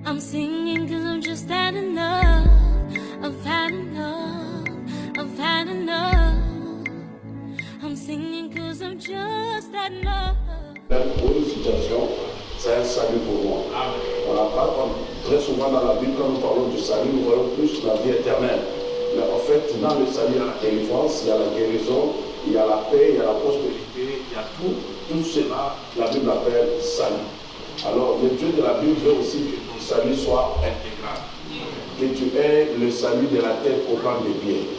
I'm singing cause I've just had enough. I've had enough. I've had enough. I'm singing cause I've just had enough. Pour une situation, c'est un salut pour moi. On n'a pas très souvent dans la Bible, quand nous parlons du salut, nous voyons plus la vie éternelle. Mais en fait, dans le salut, il y a la délivrance, il y a la guérison, il y a la paix, il y a la prospérité, il y a tout. Tout cela, la Bible appelle salut. Alors, le Dieu de la Bible veut aussi que ton salut soit intégral. Que tu aies le salut de la tête au camp des pieds.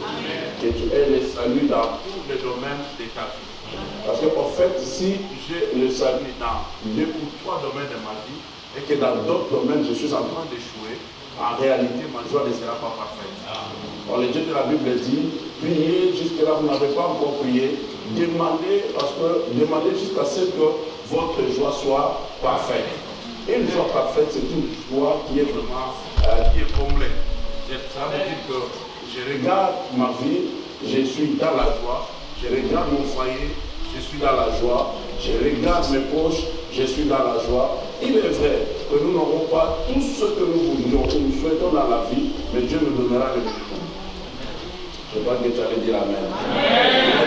Que tu aies le salut dans tous les domaines de ta vie. Parce qu'en fait, si j'ai le salut dans 2 ou 3 domaines de ma vie, et que dans d'autres domaines, je suis en train d'échouer, en réalité, ma joie ne sera pas parfaite. Alors, le Dieu de la Bible dit, priez jusque-là, vous n'avez pas encore prié, demandez jusqu'à ce que votre joie soit parfaite. Et une joie parfaite, c'est une joie qui est vraiment qui est comblée. Ça veut dire que je regarde ma vie, je suis dans la joie, je regarde mon foyer, je suis dans la joie, je regarde mes poches, je suis dans la joie. Il est vrai que nous n'aurons pas tout ce que nous voudrions, que nous souhaitons dans la vie, mais Dieu nous donnera le minimum. Je crois que tu allais dire amen.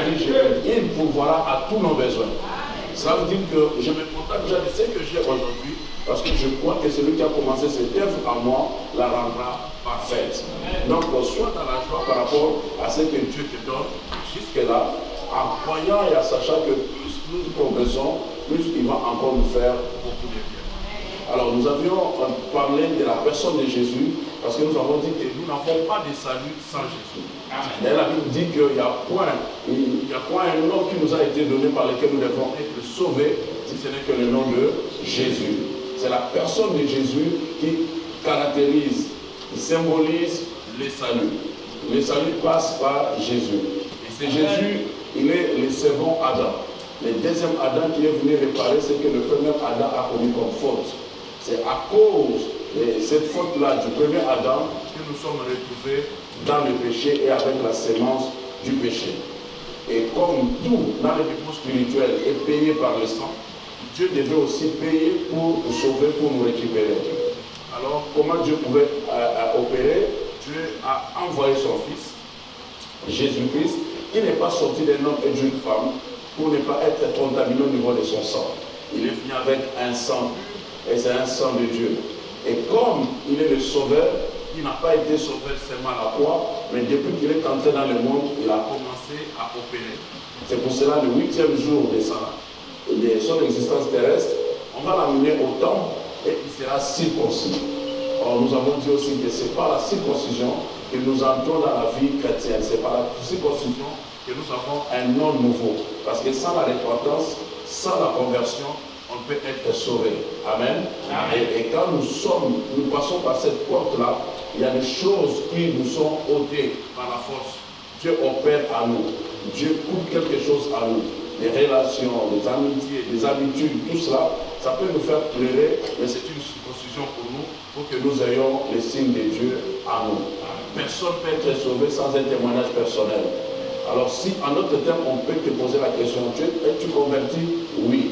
Il a dit, il pourvoira à tous nos besoins. Ça veut dire que je me contente déjà de ce que j'ai aujourd'hui, parce que je crois que celui qui a commencé cette œuvre en moi la rendra parfaite. Donc, sois dans la joie par rapport à ce que Dieu te donne jusque-là, en croyant et en sachant que plus nous progressons, plus il va encore nous faire beaucoup de bien. Alors, nous avions parlé de la personne de Jésus, parce que nous avons dit que nous n'avons pas de salut sans Jésus. Et la Bible dit qu'il n'y a point un nom qui nous a été donné par lequel nous devons être sauvés, si ce n'est que le nom de Jésus. C'est la personne de Jésus qui caractérise, qui symbolise le salut. Le salut passe par Jésus. Et c'est Jésus, il est le second Adam. Le deuxième Adam qui est venu réparer ce que le premier Adam a commis comme faute. C'est à cause de cette faute-là du premier Adam que nous sommes retrouvés dans le péché et avec la sémence du péché. Et comme tout dans le niveau spirituel est payé par le sang, Dieu devait aussi payer pour nous sauver, pour nous récupérer. Alors, comment Dieu pouvait opérer? Dieu a envoyé son Fils, Jésus-Christ, qui n'est pas sorti d'un homme et d'une femme, pour ne pas être contaminé au niveau de son sang. Il est venu avec un sang, et c'est un sang de Dieu. Et comme il est le sauveur, il n'a pas été sauvé seulement à la croix, mais depuis qu'il est entré dans le monde, il a commencé à opérer. C'est pour cela, le 8e jour de son existence terrestre, on va l'amener au temple et il sera circoncis. Or, nous avons dit aussi que c'est par la circoncision que nous entrons dans la vie chrétienne. C'est par la circoncision que nous avons un nom nouveau. Parce que sans la repentance, sans la conversion, on peut être sauvé. Amen. Et quand nous passons par cette porte-là, il y a des choses qui nous sont ôtées par la force. Dieu opère à nous. Dieu coupe quelque chose à nous. Les relations, les amitiés, les habitudes, tout cela, ça peut nous faire pleurer, mais c'est une circoncision pour nous, pour que nous ayons les signes de Dieu à nous. Personne ne peut être sauvé sans un témoignage personnel. Alors si en notre terme, on peut te poser la question, es-tu converti? Oui.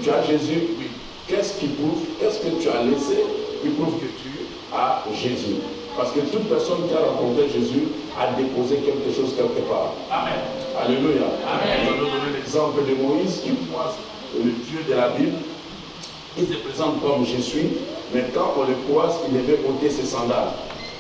Tu as Jésus? Oui. Qu'est-ce qui prouve? Qu'est-ce que tu as laissé qui prouve que tu as Jésus? Parce que toute personne qui a rencontré Jésus a déposé quelque chose quelque part. Amen. Alléluia. Amen. Nous allons donner l'exemple de Moïse qui croise le Dieu de la Bible. Il se présente comme je suis, mais quand on le croise, il devait ôter ses sandales.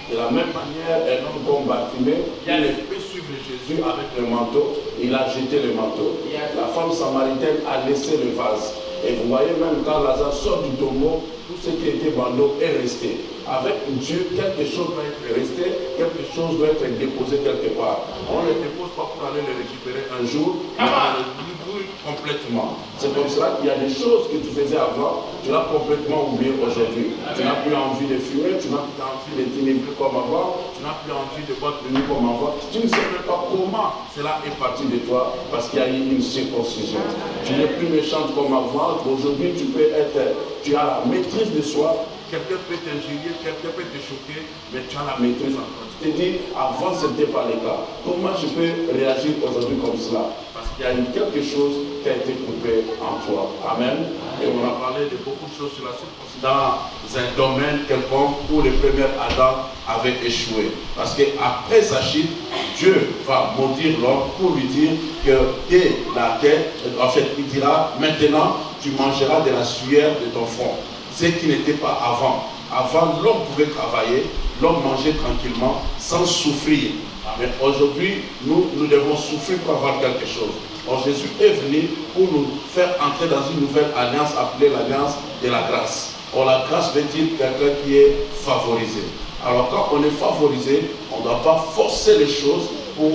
De la même manière, un homme comme Bartimée, il ne peut suivre Jésus avec le manteau, il a jeté le manteau. La femme samaritaine a laissé le vase. Et vous voyez même quand Lazare sort du tombeau, tout ce qui était bandeau est resté. Avec Dieu, quelque chose doit être resté, quelque chose doit être déposé quelque part. On ne le dépose pas pour aller le récupérer un jour, mais on le brûle complètement. C'est comme cela qu'il y a des choses que tu faisais avant, tu l'as complètement oublié aujourd'hui. Tu n'as plus envie de fumer, tu n'as plus envie de dîner comme avant, tu n'as plus envie de boire de nuit comme avant. Tu ne sais même pas comment cela est parti de toi, parce qu'il y a eu une circoncision. Tu n'es plus méchante comme avant, aujourd'hui tu as la maîtrise de soi. Quelqu'un peut t'injurier, quelqu'un peut te choquer, mais tu as la maîtrise encore. Tu te dis, avant ce n'était pas le cas. Comment je peux réagir aujourd'hui comme cela? Parce il y a eu quelque chose qui a été coupé en toi. Amen. Et on a parlé de beaucoup de choses sur la circoncision dans un domaine quelconque où le premier Adam avait échoué. Parce qu'après sa chute, Dieu va maudire l'homme pour lui dire que dès laquelle, en fait, il dira, maintenant, tu mangeras de la sueur de ton front. Ce qui n'était pas avant. Avant, l'homme pouvait travailler, l'homme mangeait tranquillement, sans souffrir. Mais aujourd'hui, nous devons souffrir pour avoir quelque chose. Or, Jésus est venu pour nous faire entrer dans une nouvelle alliance appelée l'alliance de la grâce. Or, la grâce veut dire quelqu'un qui est favorisé. Alors, quand on est favorisé, on ne doit pas forcer les choses pour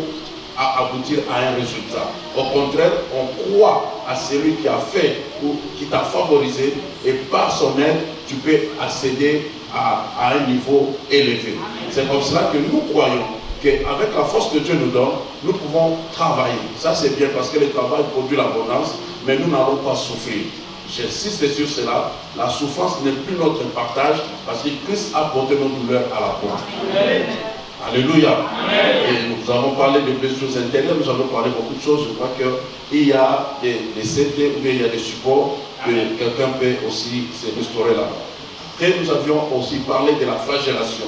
aboutir à un résultat. Au contraire, on croit à celui qui a fait ou qui t'a favorisé et par son aide, tu peux accéder à un niveau élevé. C'est comme cela que nous croyons qu'avec la force que Dieu nous donne, nous pouvons travailler. Ça c'est bien parce que le travail produit l'abondance, mais nous n'allons pas souffrir. J'insiste sur cela, la souffrance n'est plus notre partage parce que Christ a porté nos douleurs à la croix. Alléluia. Amen. Et nous avons parlé de blessures intérieures, nous avons parlé de beaucoup de choses. Je crois qu'il y a des CD ou bien il y a des supports que quelqu'un peut aussi se restaurer là. Après, nous avions aussi parlé de la flagellation.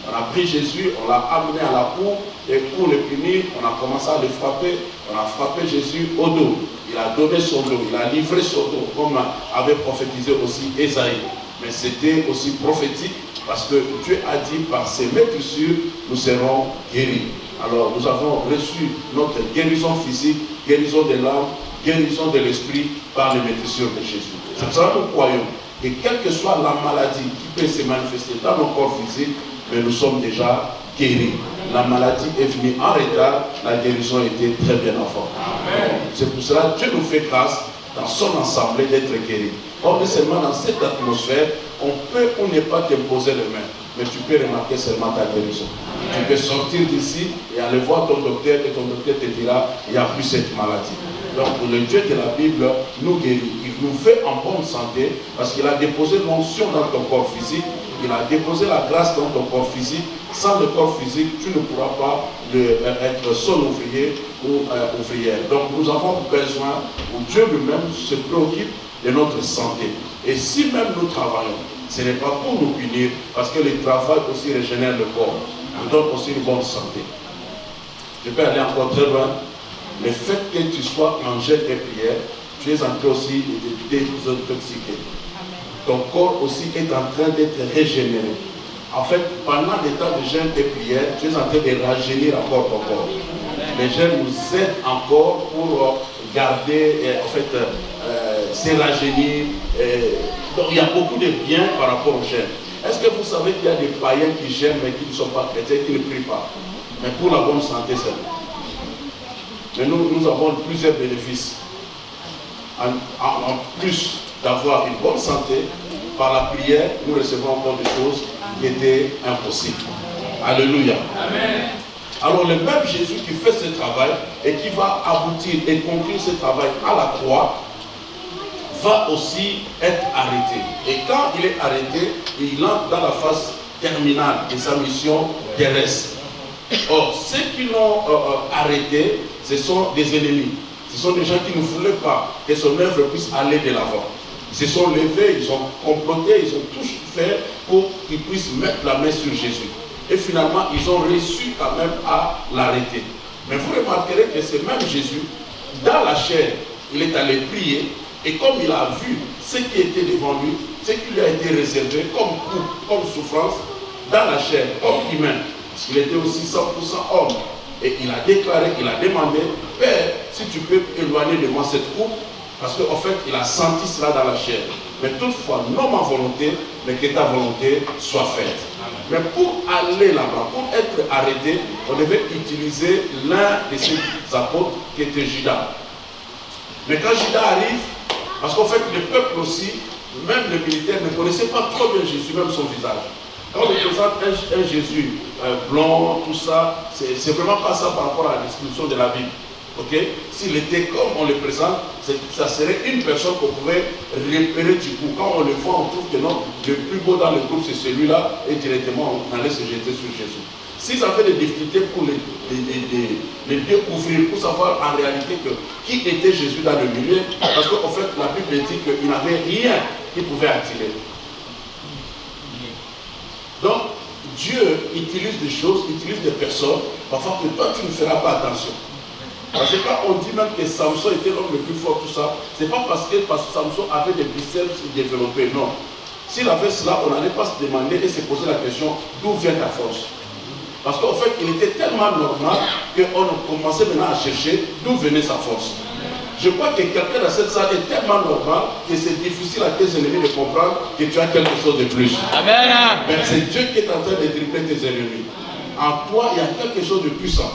On a pris Jésus, on l'a amené à la cour et pour le punir, on a commencé à le frapper. On a frappé Jésus au dos. Il a donné son dos, il a livré son dos, comme avait prophétisé aussi Ésaïe. Mais c'était aussi prophétique. Parce que Dieu a dit, par ses maîtrissures, nous serons guéris. Alors, nous avons reçu notre guérison physique, guérison de l'âme, guérison de l'esprit par les maîtrissures de Jésus. C'est pour ça que nous croyons que quelle que soit la maladie qui peut se manifester dans nos corps physiques, mais nous sommes déjà guéris. La maladie est venue en retard, la guérison était très bien avant. C'est pour cela que Dieu nous fait grâce dans son ensemble d'être guéris. Or, seulement dans cette atmosphère, on peut ou ne pas t'imposer les mains, mais tu peux remarquer seulement ta guérison. Tu peux sortir d'ici et aller voir ton docteur et ton docteur te dira, il n'y a plus cette maladie. Donc le Dieu de la Bible nous guérit. Il nous fait en bonne santé parce qu'il a déposé l'onction dans ton corps physique, il a déposé la grâce dans ton corps physique. Sans le corps physique, tu ne pourras pas être son ouvrier ou ouvrière. Donc nous avons besoin, où Dieu lui-même se préoccupe de notre santé. Et si même nous travaillons, ce n'est pas pour nous punir, parce que le travail aussi régénère le corps, nous donne aussi une bonne santé. Je peux aller encore très loin. Le fait que tu sois en jeûne et prière, tu es en train aussi de désintoxiquer. Ton corps aussi est en train d'être régénéré. En fait, pendant des temps de jeûne et prière, tu es en train de rajeunir encore ton corps. Les jeûnes nous aident encore pour garder, en fait, se rajeunir. Donc il y a beaucoup de biens par rapport au jeûne. Est-ce que vous savez qu'il y a des païens qui jeûnent mais qui ne sont pas chrétiens, qui ne prient pas? Mais pour la bonne santé seulement. Mais nous avons plusieurs bénéfices. En plus d'avoir une bonne santé, par la prière, nous recevons encore des choses qui étaient impossibles. Alléluia. Amen. Alors le même Jésus qui fait ce travail et qui va aboutir et conclure ce travail à la croix, va aussi être arrêté. Et quand il est arrêté, il entre dans la phase terminale de sa mission terrestre. Or, ceux qui l'ont arrêté, ce sont des ennemis. Ce sont des gens qui ne voulaient pas que son œuvre puisse aller de l'avant. Ils se sont levés, ils ont comploté, ils ont tout fait pour qu'ils puissent mettre la main sur Jésus. Et finalement, ils ont réussi quand même à l'arrêter. Mais vous remarquerez que ce même Jésus, dans la chair, il est allé prier. Et comme il a vu ce qui était devant lui, ce qui lui a été réservé comme coup, comme souffrance, dans la chair, comme humain, parce qu'il était aussi 100% homme. Et il a déclaré, il a demandé, Père, si tu peux éloigner de moi cette coupe, parce qu'en fait, il a senti cela dans la chair. Mais toutefois, non ma volonté, mais que ta volonté soit faite. Mais pour aller là-bas, pour être arrêté, on devait utiliser l'un de ses apôtres qui était Judas. Mais quand Judas arrive, parce qu'en fait, le peuple aussi, même les militaires, ne connaissaient pas trop bien Jésus, même son visage. Quand on présente un Jésus blanc, tout ça, c'est vraiment pas ça par rapport à la description de la Bible. Okay? S'il était comme on le présente, ça serait une personne qu'on pouvait repérer du coup. Quand on le voit, on trouve que non, le plus beau dans le groupe, c'est celui-là, et directement, on allait se jeter sur Jésus. S'ils avaient des difficultés pour les découvrir, pour savoir en réalité qui était Jésus dans le milieu, parce qu'en fait la Bible dit qu'il n'avait rien qui pouvait attirer. Donc Dieu utilise des choses, utilise des personnes, parfois que toi tu ne feras pas attention. Parce que quand on dit même que Samson était l'homme le plus fort, tout ça, c'est pas parce que Samson avait des biceps développés, non. S'il avait cela, on n'allait pas se demander et se poser la question d'où vient ta force. Parce qu'en fait, il était tellement normal qu'on commençait maintenant à chercher d'où venait sa force. Je crois que quelqu'un dans cette salle est tellement normal que c'est difficile à tes ennemis de comprendre que tu as quelque chose de plus. Amen. Mais c'est Dieu qui est en train de tripler tes ennemis. En toi, il y a quelque chose de puissant.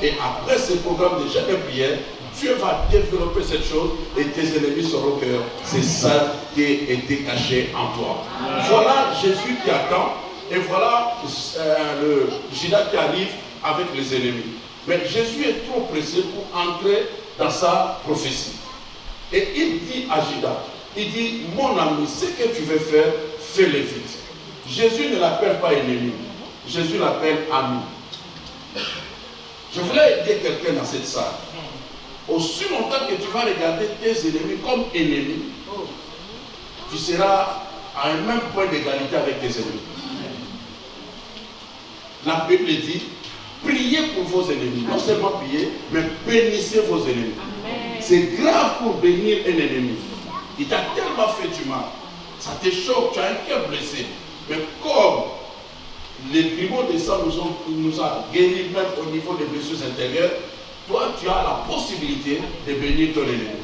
Et après ce programme de jeûne et prière, Dieu va développer cette chose et tes ennemis sauront que c'est ça qui a été caché en toi. Voilà Jésus qui attend et voilà le Judas qui arrive avec les ennemis. Mais Jésus est trop pressé pour entrer dans sa prophétie. Et il dit à Judas, il dit, mon ami, ce que tu veux faire, fais-le vite. Jésus ne l'appelle pas ennemi, Jésus l'appelle ami. Je voulais aider quelqu'un dans cette salle. Aussi longtemps que tu vas regarder tes ennemis comme ennemis, tu seras à un même point d'égalité avec tes ennemis. La Bible dit, priez pour vos ennemis. Non seulement priez, mais bénissez vos ennemis. C'est grave pour bénir un ennemi. Il t'a tellement fait du mal. Ça te choque, tu as un cœur blessé. Mais comme les grimaux de sang nous a guéris même au niveau des blessures intérieures, toi tu as la possibilité de bénir ton ennemi.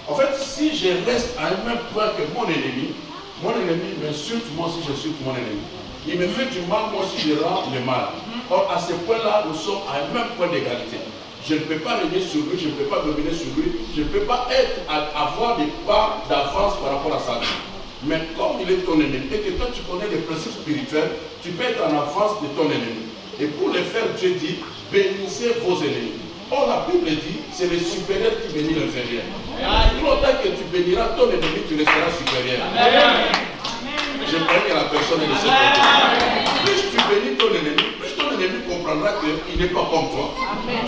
En fait, si je reste à un même point que mon ennemi m'insulte, moi aussi j'insulte mon ennemi. Il me fait du mal, moi aussi je rends le mal. Or à ce point-là, nous sommes à un même point d'égalité. Je ne peux pas régner sur lui, je ne peux pas dominer sur lui, je ne peux pas avoir des pas d'avance par rapport à sa vie. Mais comme il est ton ennemi et que toi tu connais les principes spirituels, tu peux être en avance de ton ennemi. Et pour le faire, Dieu dit, bénissez vos ennemis. Or la Bible dit, c'est le supérieur qui bénit l'inférieur. Tout longtemps que tu béniras ton ennemi, tu resteras supérieur. Je prie que la personne est de cette côté. Plus tu bénis ton ennemi, plus ton ennemi comprendra qu'il n'est pas comme toi.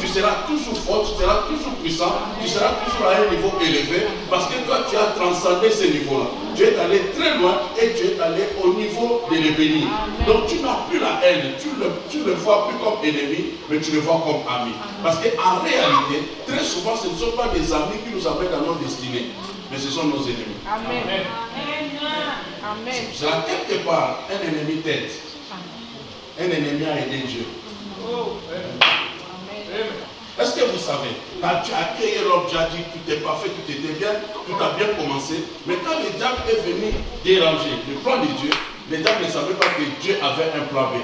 Tu seras toujours fort, tu seras toujours puissant, tu seras toujours à un niveau élevé parce que toi tu as transcendé ce niveau-là. Tu es allé très loin et tu es allé au niveau de les bénir. Donc tu n'as plus la haine, tu ne le vois plus comme ennemi, mais tu le vois comme ami. Parce qu'en réalité, très souvent ce ne sont pas des amis qui nous amènent dans nos destinées, mais ce sont nos ennemis. Amen. C'est là quelque part, un ennemi t'aide. Un ennemi a aidé Dieu. Est-ce que vous savez, quand tu as créé l'homme, tu as dit que tout est parfait, tout était bien, tout a bien commencé, mais quand le diable est venu déranger le plan de Dieu, le diable ne savait pas que Dieu avait un plan B.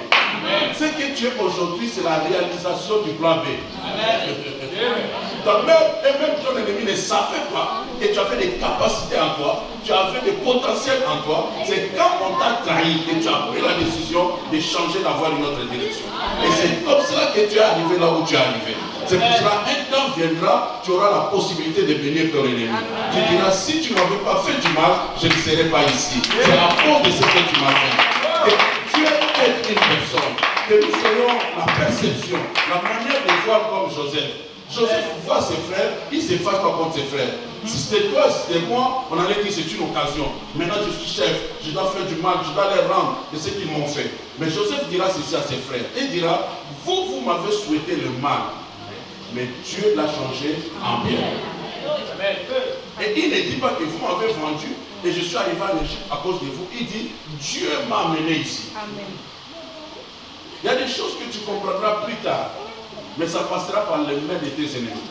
Ce que tu es aujourd'hui, c'est la réalisation du plan B. Même ton ennemi ne savait pas que tu avais des capacités en toi, tu avais des potentiels en toi. C'est quand on t'a trahi que tu as pris la décision de changer, d'avoir une autre direction. Et c'est comme cela que tu es arrivé là où tu es arrivé. C'est pour cela, un temps viendra, tu auras la possibilité de bénir ton ennemi. Tu diras, si tu ne m'avais pas fait du mal, je ne serais pas ici. C'est à cause de ce que tu m'as fait. Que Dieu est une personne. Que nous soyons la perception, la manière de voir comme Joseph. Joseph voit ses frères, il ne se fâche pas contre ses frères. Si c'était toi, si c'était moi, on allait dire c'est une occasion. Maintenant je suis chef, je dois faire du mal, je dois les rendre de ce qu'ils m'ont fait. Mais Joseph dira ceci à ses frères. Il dira, vous m'avez souhaité le mal, mais Dieu l'a changé en bien. Et il ne dit pas que vous m'avez vendu et je suis arrivé en Égypte à cause de vous. Il dit, Dieu m'a amené ici. Il y a des choses que tu comprendras plus tard. Mais ça passera par les mains de tes ennemis.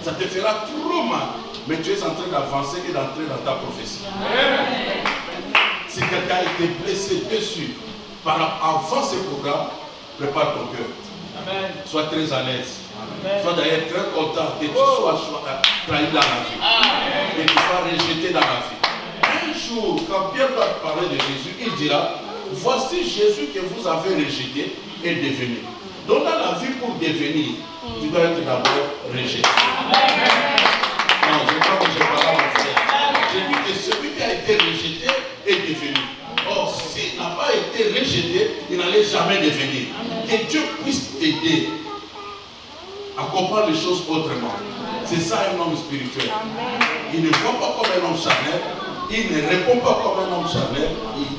Ça te fera trop mal. Mais tu es en train d'avancer et d'entrer dans ta prophétie. Si quelqu'un a été blessé dessus avant ce programme, prépare ton cœur. Sois très à l'aise. Sois d'ailleurs très content que tu sois trahi dans la vie. Et que tu sois rejeté dans la vie. Un jour, quand Pierre va parler de Jésus, il dira, voici Jésus que vous avez rejeté est devenu. Donc dans la vie, pour devenir, tu dois être d'abord rejeté. Non, je ne crois pas que je parle à mon frère. J'ai dit que celui qui a été rejeté est devenu. Or, s'il n'a pas été rejeté, il n'allait jamais devenir. Que Dieu puisse comprend les choses autrement. C'est ça un homme spirituel. Il ne voit pas comme un homme charnel, il ne répond pas comme un homme charnel,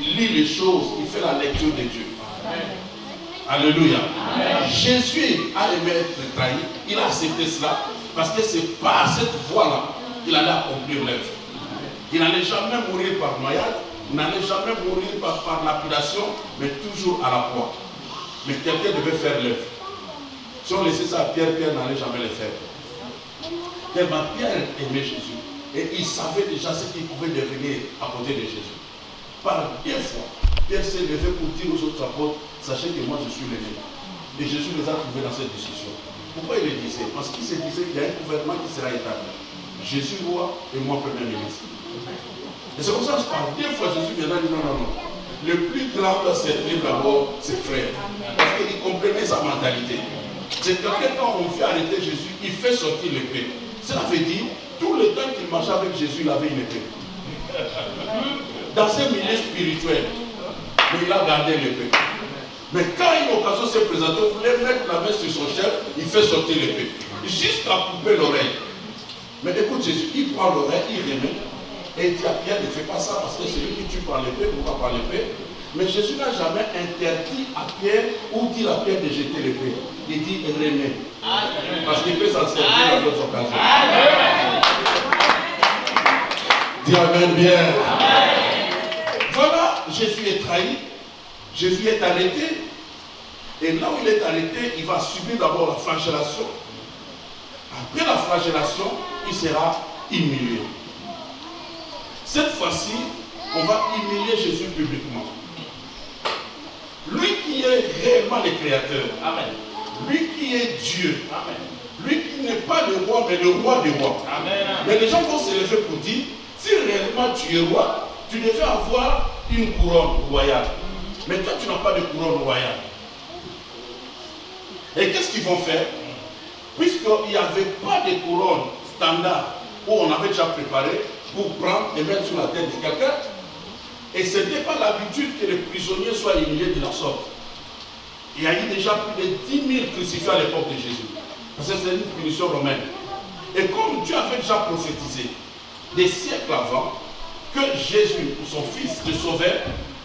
il lit les choses, il fait la lecture de Dieu. Alléluia. Jésus a aimé être trahi, il a accepté cela, parce que c'est par cette voie-là qu'il allait accomplir l'œuvre. Il n'allait jamais mourir par noyade, il n'allait jamais mourir par lapidation, mais toujours à la croix. Mais quelqu'un devait faire l'œuvre. Si on laissait ça à Pierre, Pierre n'allait jamais le faire. Tellement Pierre aimait Jésus. Et il savait déjà ce qu'il pouvait devenir à côté de Jésus. Par 2 fois, Pierre s'est levé pour dire aux autres apôtres, sachez que moi je suis l'aîné. Et Jésus les a trouvés dans cette discussion. Pourquoi il le disait? Parce qu'il se disait qu'il y a un gouvernement qui sera établi. Jésus roi et moi premier ministre. Et c'est comme ça que par 2 fois Jésus viendra dire non. Le plus grand doit servir d'abord ses frères. Parce qu'il comprenait sa mentalité. C'est quelqu'un, quand on fait arrêter Jésus, il fait sortir l'épée. Cela veut dire, tout le temps qu'il marchait avec Jésus, il avait une épée. Dans ce milieu spirituel, mais il a gardé l'épée. Mais quand une occasion s'est présentée, il voulait mettre la main sur son chef, il fait sortir l'épée. Jusqu'à couper l'oreille. Mais écoute Jésus, il prend l'oreille, il remet, et il dit à Pierre, ne fais pas ça parce que c'est lui qui tue par l'épée, pourquoi par l'épée? Mais Jésus n'a jamais interdit à Pierre ou dit à Pierre de jeter l'épée. Il dit remets. Parce qu'il peut s'en servir à d'autres occasions. Dis amen bien. Voilà, Jésus est trahi. Jésus est arrêté. Et là où il est arrêté, il va subir d'abord la flagellation. Après la flagellation, il sera humilié. Cette fois-ci, on va humilier Jésus publiquement. Lui qui est réellement le Créateur. Amen. Lui qui est Dieu. Amen. Lui qui n'est pas le roi, mais le roi des rois. Amen. Mais les gens vont se lever pour dire, si réellement tu es roi, tu devais avoir une couronne royale. Mais toi, tu n'as pas de couronne royale. Et qu'est-ce qu'ils vont faire? Puisqu'il n'y avait pas de couronne standard où on avait déjà préparé pour prendre et mettre sur la tête de quelqu'un, et ce n'était pas l'habitude que les prisonniers soient humiliés de la sorte. Il y a eu déjà plus de 10 000 crucifiés à l'époque de Jésus. Parce que c'est une punition romaine. Et comme Dieu avait déjà prophétisé des siècles avant que Jésus, son fils, le sauveur,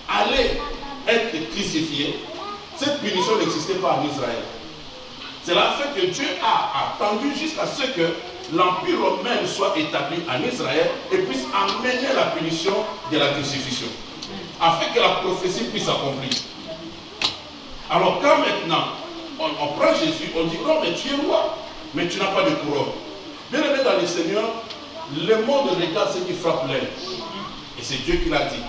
allait être crucifié, cette punition n'existait pas en Israël. Cela fait que Dieu a attendu jusqu'à ce que l'Empire romain soit établi en Israël et puisse amener la punition de la crucifixion, afin que la prophétie puisse s'accomplir. Alors quand maintenant on prend Jésus, on dit non mais tu es roi, mais tu n'as pas de couronne. Bien aimé dans le Seigneur, le monde regarde ce qui frappe l'œil. Et c'est Dieu qui l'a dit.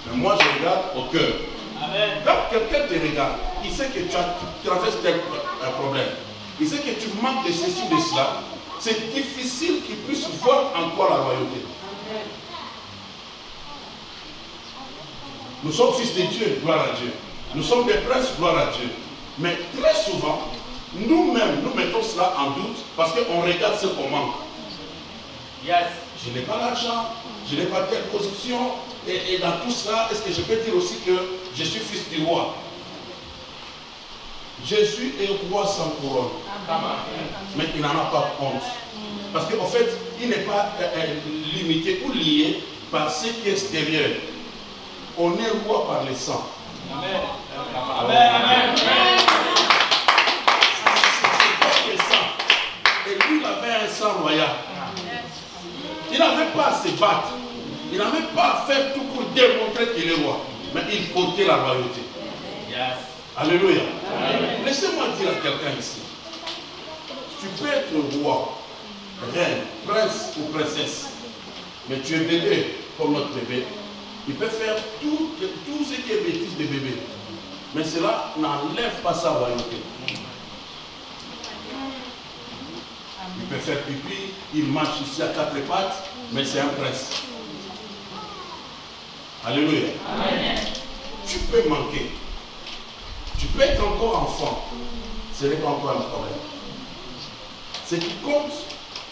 Mais moi je regarde au cœur. Amen. Quand quelqu'un te regarde, il sait que tu traverses un problème. Il sait que tu manques de ceci, de cela. C'est difficile qu'il puisse voir en toi la royauté. Nous sommes fils de Dieu, gloire à Dieu. Nous sommes des princes, gloire à Dieu. Mais très souvent, nous-mêmes, nous mettons cela en doute parce qu'on regarde ce qu'on manque. Yes. Je n'ai pas l'argent, je n'ai pas telle position. Et dans tout cela, est-ce que je peux dire aussi que je suis fils du roi? Jésus est roi sans couronne. Mais il n'en a pas honte. Parce qu'en fait, il n'est pas limité ou lié par ce qui est extérieur. On est roi par le sang. Amen. Amen. Amen. C'est pas le sang. Et lui, il avait un sang royal. Il n'avait pas à se battre. Il n'avait pas à faire tout pour démontrer qu'il est roi. Mais il portait la royauté. Yes. Alléluia. Laissez-moi dire à quelqu'un ici. Tu peux être roi, reine, prince ou princesse. Mais tu es bébé comme notre bébé. Il peut faire tout ce qui est bêtise de bébé. Mais cela n'enlève pas sa royauté. Il peut faire pipi, il marche ici à 4 pattes, mais c'est un prince. Alléluia. Amen. Tu peux manquer. Tu peux être encore enfant. Ce n'est pas encore un problème. Ce qui compte,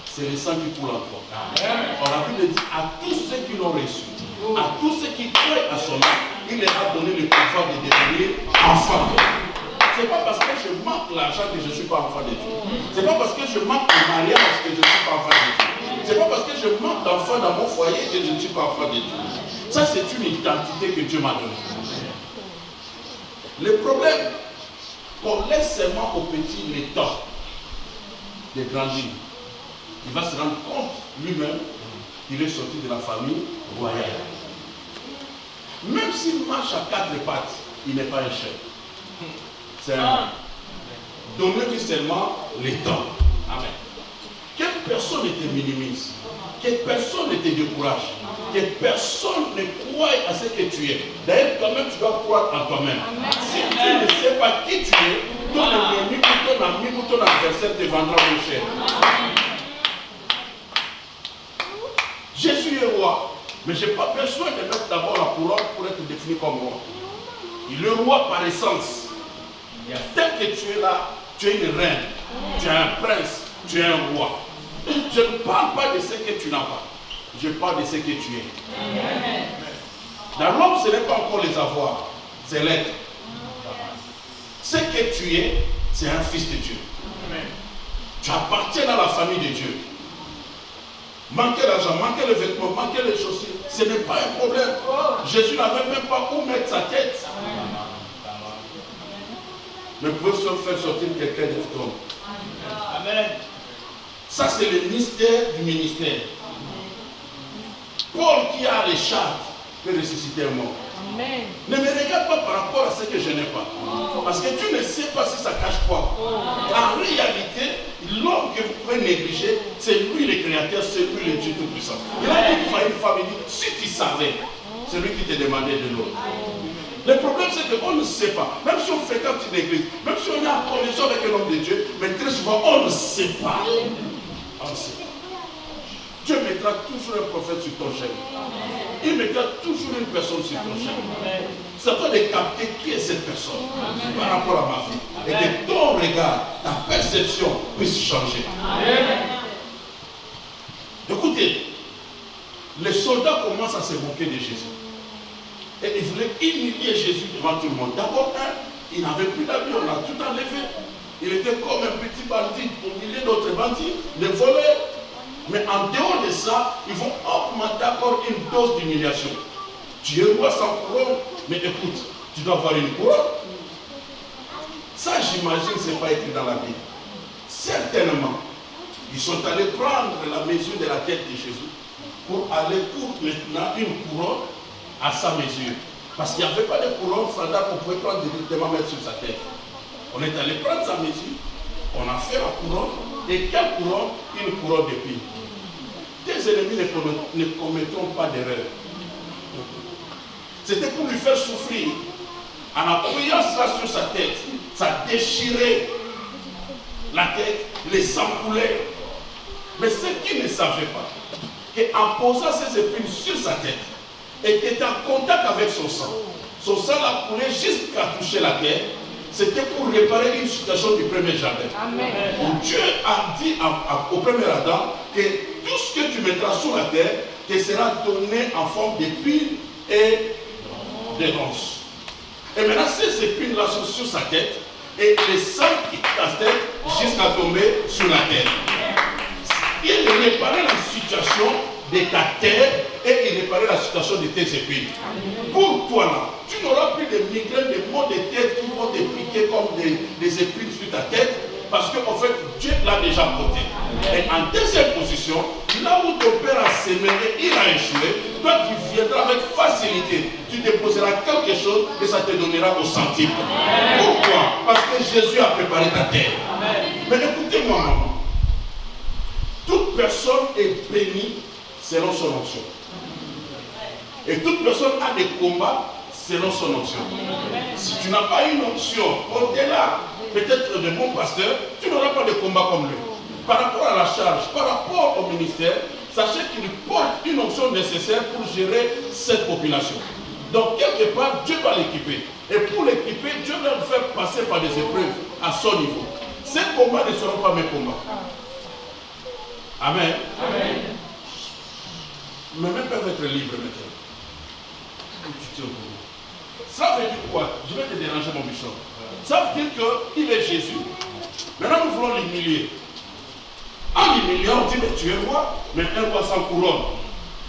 c'est le sang qui coule en toi. On a Bible dit à tous ceux qui l'ont reçu, à tous ceux qui croient à son nom, il leur a donné le pouvoir de devenir enfants. C'est pas parce que je manque l'argent que je ne suis pas enfant de Dieu. C'est pas parce que je manque le mariage que je ne suis pas enfant de Dieu. C'est pas parce que je manque d'enfants dans mon foyer que je ne suis pas enfant de Dieu. Ça, c'est une identité que Dieu m'a donnée. Le problème, qu'on laisse seulement au petit le temps de grandir. Il va se rendre compte lui-même qu'il est sorti de la famille royale. Même s'il marche à quatre pattes, il n'est pas un chef. C'est un. Donnez-lui seulement le temps. Amen. Que personne ne te minimise, que personne ne te décourage, que personne ne croie à ce que tu es. D'ailleurs, toi-même, tu dois croire en toi-même. Si tu ne sais pas qui tu es, ton ennemi, ton ami ou ton adversaire te vendra moins cher. Jésus est roi, mais je n'ai pas besoin de mettre d'abord la couronne pour être défini comme roi. Il est roi par essence. Tel que tu es là, tu es une reine, tu es un prince, tu es un roi. Je ne parle pas de ce que tu n'as pas, je parle de ce que tu es. Dans l'homme, ce n'est pas encore les avoirs, c'est l'être. Ce que tu es, c'est un fils de Dieu. Tu appartiens à la famille de Dieu. Manquer l'argent, manquer les vêtements, manquer les chaussures, ce n'est pas un problème. Jésus n'avait même pas où mettre sa tête. Mais vous pouvez faire sortir quelqu'un de votre homme. Amen. Ça, c'est le mystère du ministère. Paul qui a les chartes peut ressusciter un mort. Amen. Ne me regarde pas par rapport à ce que je n'ai pas. Parce que tu ne sais pas si ça cache quoi. En réalité, l'homme que vous pouvez négliger, c'est lui le créateur, c'est lui le Dieu tout-puissant. Il a dit une femme, il dit, si tu savais, c'est lui qui te demandait de l'autre. Le problème, c'est qu'on ne sait pas. Même si on fréquente une église, même si on est en connexion avec un homme de Dieu, mais très souvent, on ne sait pas. On ne sait pas. Dieu mettra toujours un prophète sur ton chemin. Il mettra toujours une personne sur ton chemin. C'est à toi de capter qui est cette personne par rapport à ma vie. Et que ton regard, ta perception puisse changer. Écoutez, les soldats commencent à se moquer de Jésus. Et ils voulaient humilier Jésus devant tout le monde. D'abord, il n'avait plus d'habits, on a tout enlevé. Il était comme un petit bandit au milieu d'autres bandits, des voleurs. Mais en dehors de ça, ils vont augmenter encore une dose d'humiliation. Tu es roi sans couronne, mais écoute, tu dois avoir une couronne. Ça, j'imagine, ce n'est pas écrit dans la Bible. Certainement, ils sont allés prendre la mesure de la tête de Jésus pour aller pour maintenant une couronne à sa mesure. Parce qu'il n'y avait pas de couronne standard qu'on pouvait prendre directement mettre sur sa tête. On est allé prendre sa mesure, on a fait la couronne, et quelle couronne? Une couronne d'épines. Tes ennemis ne commettront pas d'erreur. C'était pour lui faire souffrir. En appuyant ça sur sa tête, ça déchirait la tête, les sang coulait. Mais ceux qui ne savaient pas, qu'en posant ses épines sur sa tête, et qui était en contact avec son sang a coulé jusqu'à toucher la terre, c'était pour réparer une situation du premier jardin. Amen. Où Dieu a dit au premier Adam que tout ce que tu mettras sur la terre te sera donné en forme d'épines et de ronces. Et maintenant, ces épines-là sont sur sa tête et les sang qui casse-tête jusqu'à tomber sur la terre. Il réparait la situation de ta terre et il réparait la situation de tes épines. Pour toi là, tu n'auras plus de migraines, de maux de tête qui vont te piquer comme des épines sur ta tête parce qu'en fait, Dieu l'a déjà porté. Et en deuxième position, là où ton père a sémé et il a échoué, toi tu viendras avec facilité. Tu déposeras quelque chose et ça te donnera au centime. Pourquoi? Parce que Jésus a préparé ta terre. Mais écoutez-moi, maman. Toute personne est bénie selon son onction. Et toute personne a des combats selon son onction. Si tu n'as pas une onction au-delà, peut-être de bon pasteur, tu n'auras pas de combat comme lui. Par rapport à la charge, par rapport au ministère, sachez qu'il porte une onction nécessaire pour gérer cette population. Donc quelque part, Dieu va l'équiper. Et pour l'équiper, Dieu va le faire passer par des épreuves à son niveau. Ces combats ne seront pas mes combats. Amen. Amen. Mes mains peuvent être libres maintenant. Tu tiens au bout. Ça veut dire quoi? Je vais te déranger, mon bishop. Ça veut dire qu'il est Jésus. Maintenant, nous voulons l'humilier. En l'humiliant, on dit, mais tu es roi, mais un roi sans couronne.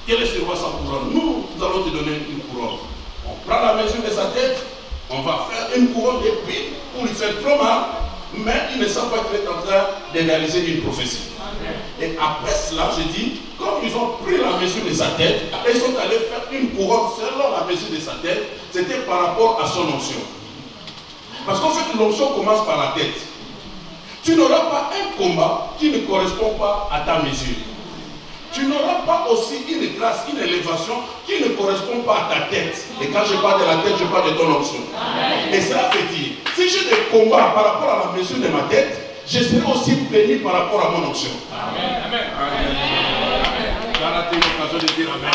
Quel est ce roi sans couronne? Nous allons te donner une couronne. On prend la mesure de sa tête, on va faire une couronne d'épines pour lui faire trop mal, mais il ne sait pas qu'il est en train de réaliser une prophétie. Et après cela, je dis, comme ils ont pris la mesure de sa tête, et ils sont allés faire une couronne selon la mesure de sa tête, c'était par rapport à son onction. Parce qu'en fait, l'onction commence par la tête. Tu n'auras pas un combat qui ne correspond pas à ta mesure. Tu n'auras pas aussi une grâce, une élévation qui ne correspond pas à ta tête. Et quand je parle de la tête, je parle de ton onction. Et cela veut dire, si j'ai des combats par rapport à la mesure de ma tête, je serai aussi béni par rapport à mon onction. Amen. Tu as raté l'occasion de dire Amen.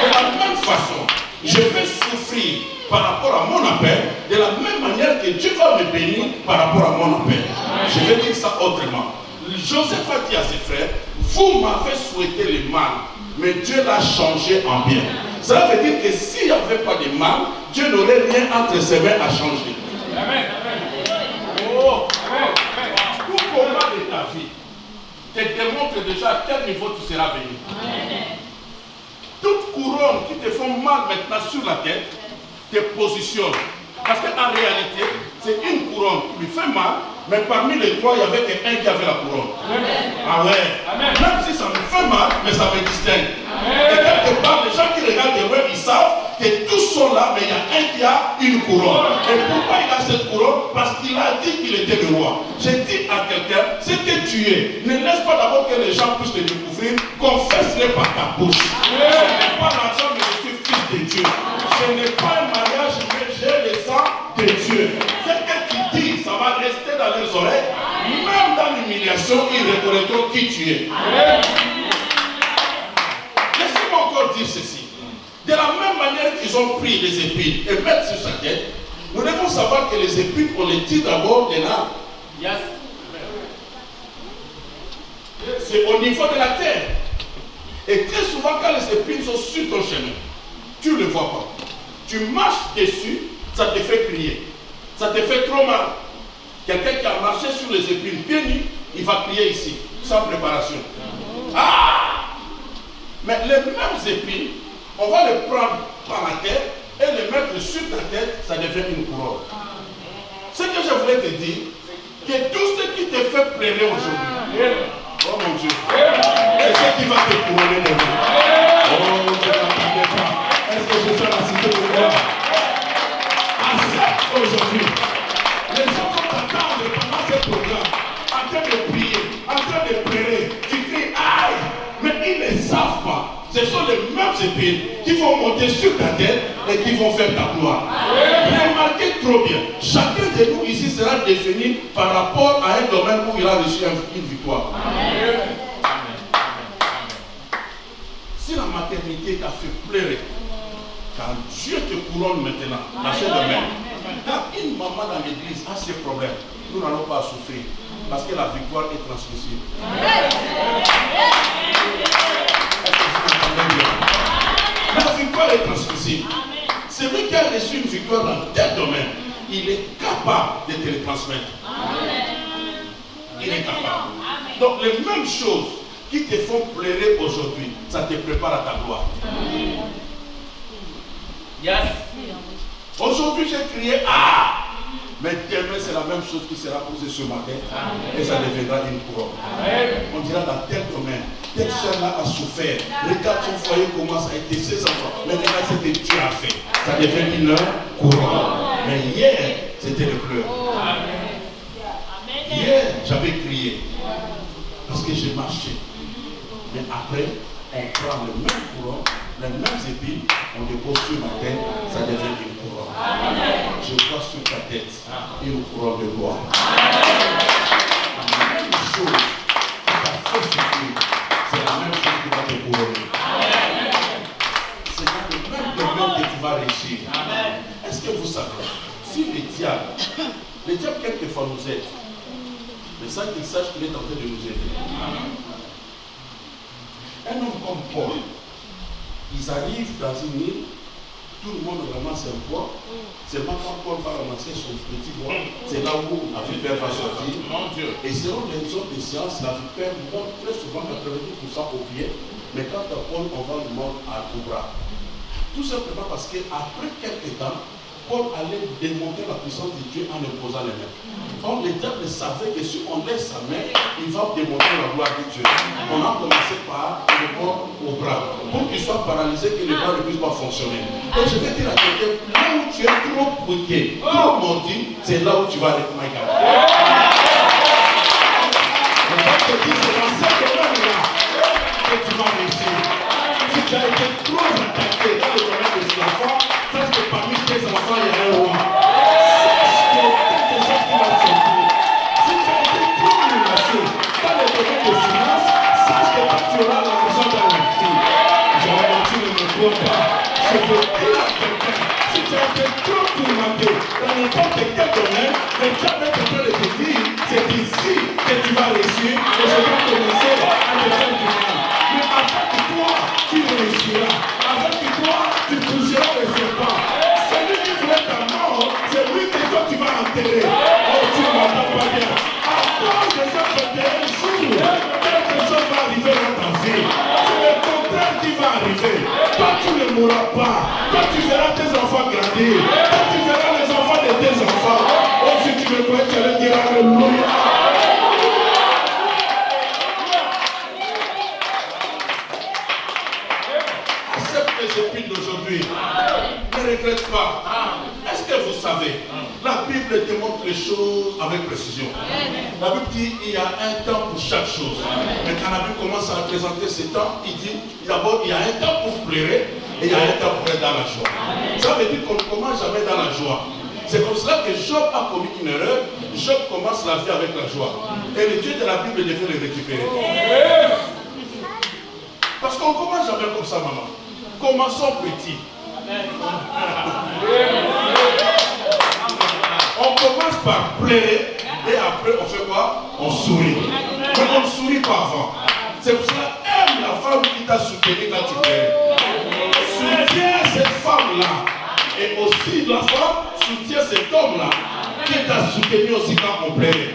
De la même façon, je vais souffrir par rapport à mon appel, de la même manière que Dieu va me bénir par rapport à mon appel. Je vais dire ça autrement. Joseph a dit à ses frères, vous m'avez souhaité le mal, mais Dieu l'a changé en bien. Cela veut dire que s'il n'y avait pas de mal, Dieu n'aurait rien entre ses mains à changer. Amen. Oh, amen. Tout combat de ta vie te démontre déjà à quel niveau tu seras béni. Toute couronne qui te font mal maintenant sur la tête te positionne. Parce qu'en réalité, c'est une couronne qui lui fait mal, mais parmi les trois, il n'y avait qu'un qui avait la couronne. Amen. Ah ouais. Amen. Même si ça me fait mal, mais ça me distingue. Amen. Et quelque part, les gens qui regardent de loin, ils savent que tous sont là, mais il y a un qui a une couronne. Et pourquoi il a cette couronne? Parce qu'il a dit qu'il était le roi. J'ai dit à quelqu'un, ce que tu es, ne laisse pas d'abord que les gens puissent te découvrir, confesse-le par ta bouche. Je n'ai pas l'argent, mais je suis fils de Dieu. Je n'ai pas un mariage, mais j'ai le sang de Dieu. Ce que tu dis, ça va rester dans les oreilles. Même dans l'humiliation, ils reconnaîtront qui tu es. Laissez-moi encore dire ceci. De la même manière qu'ils ont pris les épines et mettent sur sa tête, nous devons savoir que les épines, on les tire d'abord des larmes. Yes. C'est au niveau de la terre. Et très souvent, quand les épines sont sur ton chemin, tu ne le vois pas. Tu marches dessus, ça te fait crier. Ça te fait trop mal. Quelqu'un qui a marché sur les épines pieds nus, il va crier ici, sans préparation. Ah! Mais les mêmes épines, on va les prendre par la tête et les mettre sur ta tête, ça devient une couronne. Ce que je voulais te dire, que tout ce qui te fait pleurer aujourd'hui, oh mon Dieu, c'est ce qui va te couronner demain. Oh, je ne t'attendais pas. Est-ce que je suis à la cité de gloire? Accepte aujourd'hui. Les gens qui t'attendent pendant ce programme, en train de prier, en train de pleurer, tu cries aïe, mais ils ne savent pas. Ce sont les mêmes épines qui vont monter sur ta tête et qui vont faire ta gloire. Remarquez trop bien, chacun de nous ici sera défini par rapport à un domaine où il a reçu une victoire. Amen. Si la maternité t'a fait pleurer, quand Dieu te couronne maintenant, dans ce domaine, quand une maman dans l'église a ces problèmes, nous n'allons pas souffrir parce que la victoire est transmissible. La victoire est transmissible. Celui qui a reçu une victoire dans tel domaine, il est capable de te le transmettre. Il est capable. Donc les mêmes choses qui te font pleurer aujourd'hui, ça te prépare à ta gloire. Yes. Aujourd'hui j'ai crié ah! Mais demain c'est la même chose qui sera posée ce matin. Et ça deviendra une couronne. On dira dans tel domaine, telle soeur-là a souffert. Regarde son foyer comment ça a été, ses enfants. Mais regarde ce que Dieu a fait. Ça devient une couronne. Mais hier, c'était le pleur. Hier, j'avais crié. Parce que j'ai marché. Mais après, on prend le même couronne, les mêmes épines, on dépose sur ma tête, ça devient une couronne. Je vois sur ta tête une couronne de gloire. La même chose qui t'a fait souffrir, c'est la même chose qui va te couronner. C'est dans le même domaine que tu vas réussir. Est-ce que vous savez, si le diable quelquefois nous aide, mais ça qu'il sache qu'il est en train de nous aider. Un homme comme Paul, ils arrivent dans une île tout le monde ramasse un bois. Seulement quand Paul va ramasser son petit bois, c'est là où la vipère va sortir. Et selon les autres des sciences, la vipère monte très souvent 90% au pied. Mais quand Paul, on va le monter au bras. Tout simplement parce qu'après quelques temps, Paul allait démontrer la puissance de Dieu en imposant les mains. Or, les diables savaient que si on laisse sa main, il va démontrer la gloire de Dieu. On a commencé par le corps au bras, pour qu'il soit paralysé, que les bras ne puissent pas fonctionner. Et je vais dire à quelqu'un, là où tu es trop piqué, trop mordu, c'est là où tu vas être maïga. Je vais te dire, c'est dans ce domaine-là que tu vas réussir. Si tu as été trop attaqué dans le domaine de tes enfants, sache que parmi tes enfants, il y a un roi. Sache que quelque chose qui va sortir. Si tu as été trop menacé dans le domaine de finance, sache que quand tu auras l'argent dans la vie, tu ne me crois pas. Je veux dire à quelqu'un, si tu as été trop tourmenté dans n'importe quel domaine, le diable est en train de te dire, c'est ici que tu vas réussir et je vais commencer à te faire du mal. Mais avec toi, tu réussiras. Avec toi, tu toucheras le serpent. Celui qui voulait ta mort, c'est lui que toi tu vas enterrer. Oh, tu ne m'entends pas bien. À cause de ce petit jour, quelque chose va arriver dans ta vie. C'est le contraire qui va arriver. Toi, tu ne mourras pas. Toi, tu verras tes enfants grandir. Toi, tu verras les enfants de tes enfants. Oh, si tu me crois, tu allais dire Alléluia. D'aujourd'hui. Ne regrette pas. Est-ce que vous savez, la Bible démontre les choses avec précision. La Bible dit qu'il y a un temps pour chaque chose. Mais quand la Bible commence à présenter ces temps, il dit d'abord il y a un temps pour pleurer et il y a un temps pour être dans la joie. Ça veut dire qu'on ne commence jamais dans la joie. C'est comme cela que Job a commis une erreur. Job commence la vie avec la joie. Et le Dieu de la Bible devait le récupérer. Parce qu'on ne commence jamais comme ça, maman. Commençons petit. On commence par pleurer et après on fait quoi? On sourit. Mais on ne sourit pas avant. C'est pour cela aime la femme qui t'a soutenu quand tu pleurais. Soutiens cette femme-là. Et aussi la femme soutient cet homme-là qui t'a soutenu aussi quand on pleurait.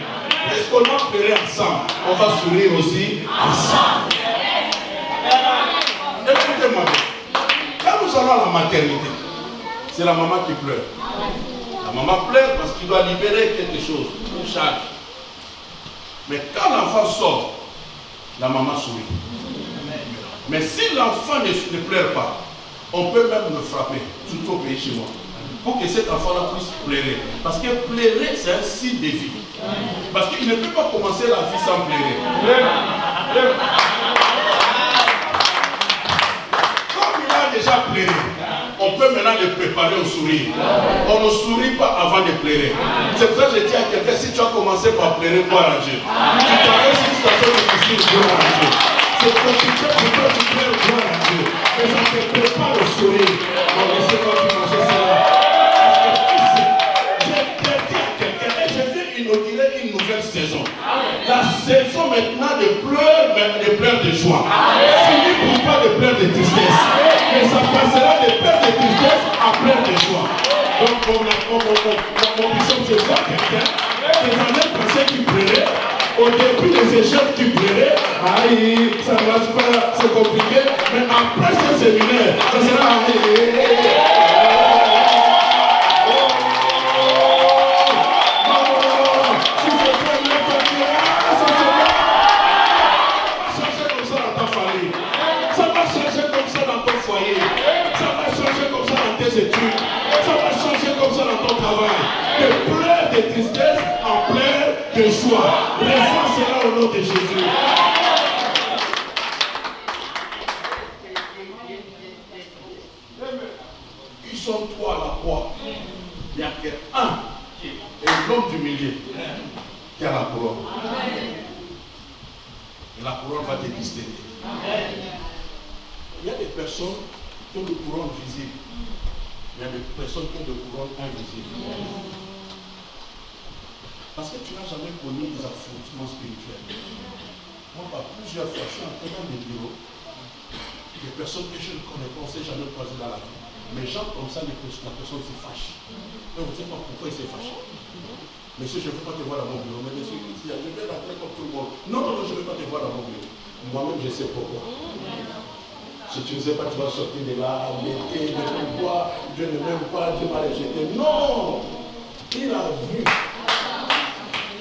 Est-ce qu'on va pleurer ensemble? On va sourire aussi ensemble. Écoutez-moi bien. Quand nous allons à la maternité, c'est la maman qui pleure. La maman pleure parce qu'il doit libérer quelque chose, une charge. Mais quand l'enfant sort, la maman sourit. Mais si l'enfant ne pleure pas, on peut même le frapper, surtout au pays chez moi, pour que cet enfant-là puisse pleurer. Parce que pleurer, c'est un signe de vie. Parce qu'il ne peut pas commencer la vie sans pleurer. Déjà pleuré, on peut maintenant le préparer au sourire. On ne sourit pas avant de pleurer. C'est pour ça que je dis à quelqu'un, si tu as commencé par pleurer, gloire à Dieu. Tu traverses une situation difficile, gloire à Dieu. C'est compliqué pour toi, tu pleures, gloire à Dieu. Mais ça te prépare au sourire. On ne sait pas qui manger cela. J'ai dit à quelqu'un, et je viens inaugurer une nouvelle saison. La saison maintenant de pleurs de joie. Fini pour toi de pleurs de tristesse. Et ça passera de pleurs de tristesse à pleurs de joie. Donc mon bishop, je vois quelqu'un, des années passées qui pleurait, au début de ces jeunes qui pleuraient, aïe, ça ne marche pas, c'est compliqué, mais après ce séminaire, ça sera ça va changer comme ça dans ton travail. De pleurs de tristesse en pleurs de joie. L'essence sera au nom de Jésus. Ils sont trois à la croix. Il n'y a qu'un et l'homme du milieu qui a la couronne. Et la couronne va te distinguer. Il y a des personnes qui ont des couronnes visibles. Il y a des personnes qui ont des couronnes invisibles. Parce que tu n'as jamais connu des affrontements spirituels. Moi, par plusieurs fois, je suis entré dans des bureaux. Des personnes que je ne connais pas, on ne s'est jamais croisé dans la vie. Mais gens comme ça, la personne se fâche. Mais on ne sait pas pourquoi il s'est fâché. Monsieur, je ne veux pas te voir dans mon bureau. Mais monsieur, je vais rentrer comme tout le monde. Non, non, non, je ne veux pas te voir dans mon bureau. Moi-même, je sais pourquoi. Si tu ne sais pas, tu vas sortir de là, embêté, de pourquoi Dieu ne m'aime pas, Dieu m'a rejeté. Non! Il a vu.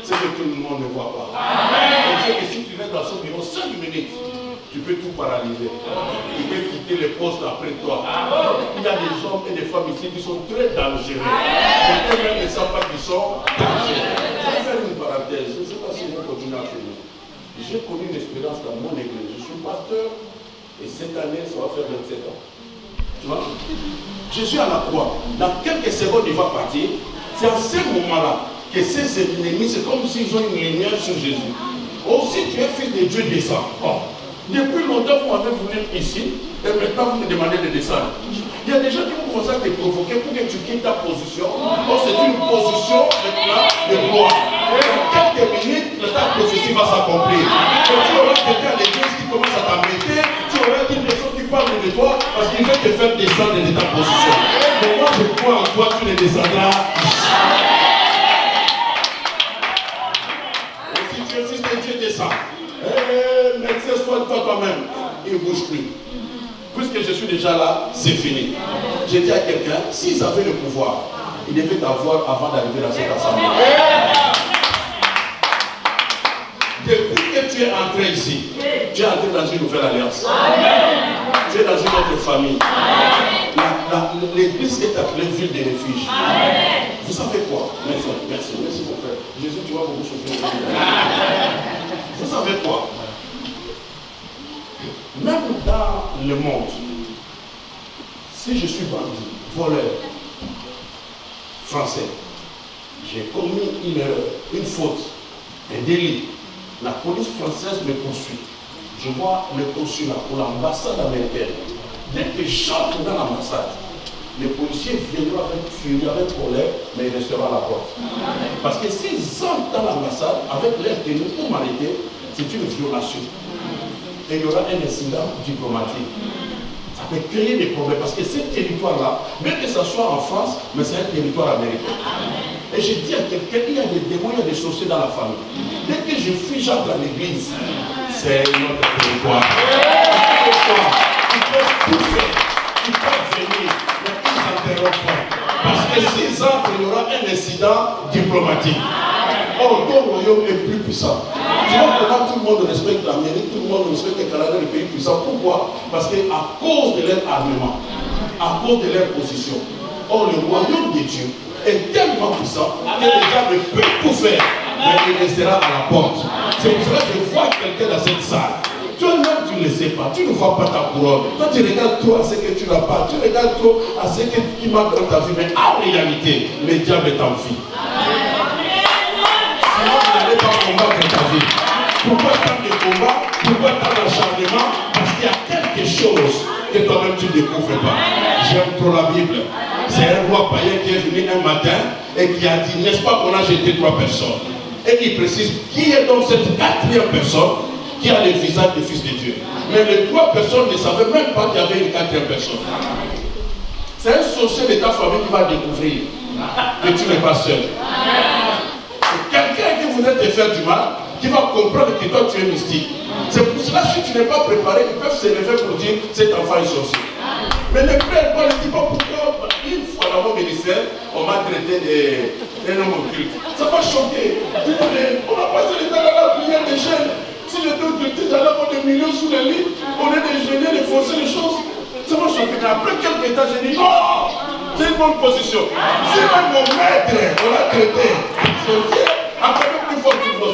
C'est que tout le monde ne voit pas. On sait que si tu restes dans son bureau 5 minutes, tu peux tout paralyser. Tu peux quitter les postes après toi. Il y a des hommes et des femmes ici qui sont très dangereux. Mais eux-mêmes ne savent pas qu'ils sont dangereux. Je vais faire une parenthèse. Je ne sais pas si je vais continuer à finir. J'ai connu une expérience dans mon église. Je suis pasteur et cette année, ça va faire 27 ans. Tu vois? Je suis à la croix. Dans quelques secondes, il va partir. C'est à ce moment-là que ces ennemis, c'est comme s'ils ont une lumière sur Jésus. Oh, si tu es fils de Dieu, descends. Oh. Depuis longtemps, vous m'avez voulu ici, et maintenant vous me demandez de descendre. Il y a des gens qui vont commencer à te provoquer pour que tu quittes ta position. Oh, c'est une position maintenant de gloire. Dans quelques minutes, ta prophétie va s'accomplir. Tu auras quelqu'un à l'église qui commence à t'embêter, tu auras une personne qui parle de toi parce qu'il veut te faire descendre de ta position. Mais moi, je crois en toi, tu ne descendras jamais. Et si tu es fils de Dieu, descends. Mais sois toi-même, il ne bouge plus. Puisque je suis déjà là, c'est fini. J'ai dit à quelqu'un, s'ils avaient le pouvoir, ils devaient t'avoir avant d'arriver dans cette assemblée. Depuis que tu es entré ici, tu es entré dans une nouvelle alliance. Tu es dans une autre famille. L'église est appelée ville de refuge. Vous savez quoi? Merci mon frère. Jésus, tu vas beaucoup souffrir. Vous savez quoi? Même dans le monde, si je suis bandit, voleur, français, j'ai commis une erreur, une faute, un délit, la police française me poursuit. Je vois le consulat pour l'ambassade américaine. Dès que j'entre dans l'ambassade, les policiers viendront avec furie, avec colère, mais ils resteront à la porte. Parce que s'ils entrent dans l'ambassade avec l'air tenue pour m'arrêter, c'est une violation. Et il y aura un incident diplomatique. Ça peut créer des problèmes parce que ce territoire-là, même que ce soit en France, mais c'est un territoire américain. Et je dis à quelqu'un, il y a des démons, il y a des sorciers dans la famille. Dès que je fuis, j'entre à l'église, c'est notre territoire. Ils peuvent tout faire, ils peuvent venir, mais ils s'interrompent pas. Parce que s'ils entrent, il y aura un incident diplomatique. Or, ton royaume est plus puissant. Tu vois comment tout le monde respecte l'Amérique, tout le monde respecte le Canada, les pays puissants. Pourquoi? Parce qu'à cause de leur armement, à cause de leur position. Or, le royaume de Dieu est tellement puissant que les gens ne peuvent tout faire, mais il restera à la porte. C'est pour cela que je vois quelqu'un dans cette salle. Toi-même, tu ne le sais pas, tu ne vois pas ta couronne. Toi, tu regardes trop à ce que tu n'as pas, tu regardes trop à ce qui manque dans ta vie, mais en réalité, le diable est en vie. Sinon, vous n'allez pas combattre ta vie. Pourquoi tant de combats? Pourquoi tant d'acharnement? Parce qu'il y a quelque chose que toi-même tu ne découvres pas. J'aime trop la Bible. C'est un roi païen qui est venu un matin et qui a dit, n'est-ce pas qu'on a jeté 3 personnes? Et il précise, qui est donc cette 4e personne qui a le visage du Fils de Dieu? Mais les 3 personnes ne savaient même pas qu'il y avait une 4e personne. C'est un sorcier de ta famille qui va découvrir que tu n'es pas seul. Quelqu'un qui voudrait te faire du mal, qui va comprendre que toi tu es mystique. C'est pour cela que si tu n'es pas préparé, ils peuvent se lever pour dire cet enfant est sorcier. Mais le père Paul ne dit pas pourquoi. Une fois dans mon ministère, on m'a traité d'un homme occulte. Ça m'a choqué. On a passé les temps à la prière des jeunes. Si je dois traiter, j'allais avoir des millions sous les lits. On est des génies de forcer les choses. Ça m'a choqué. Mais après quelques temps, j'ai dit non, c'est une bonne position. Si même mon maître, on l'a traité sorcier, après plus fort que nous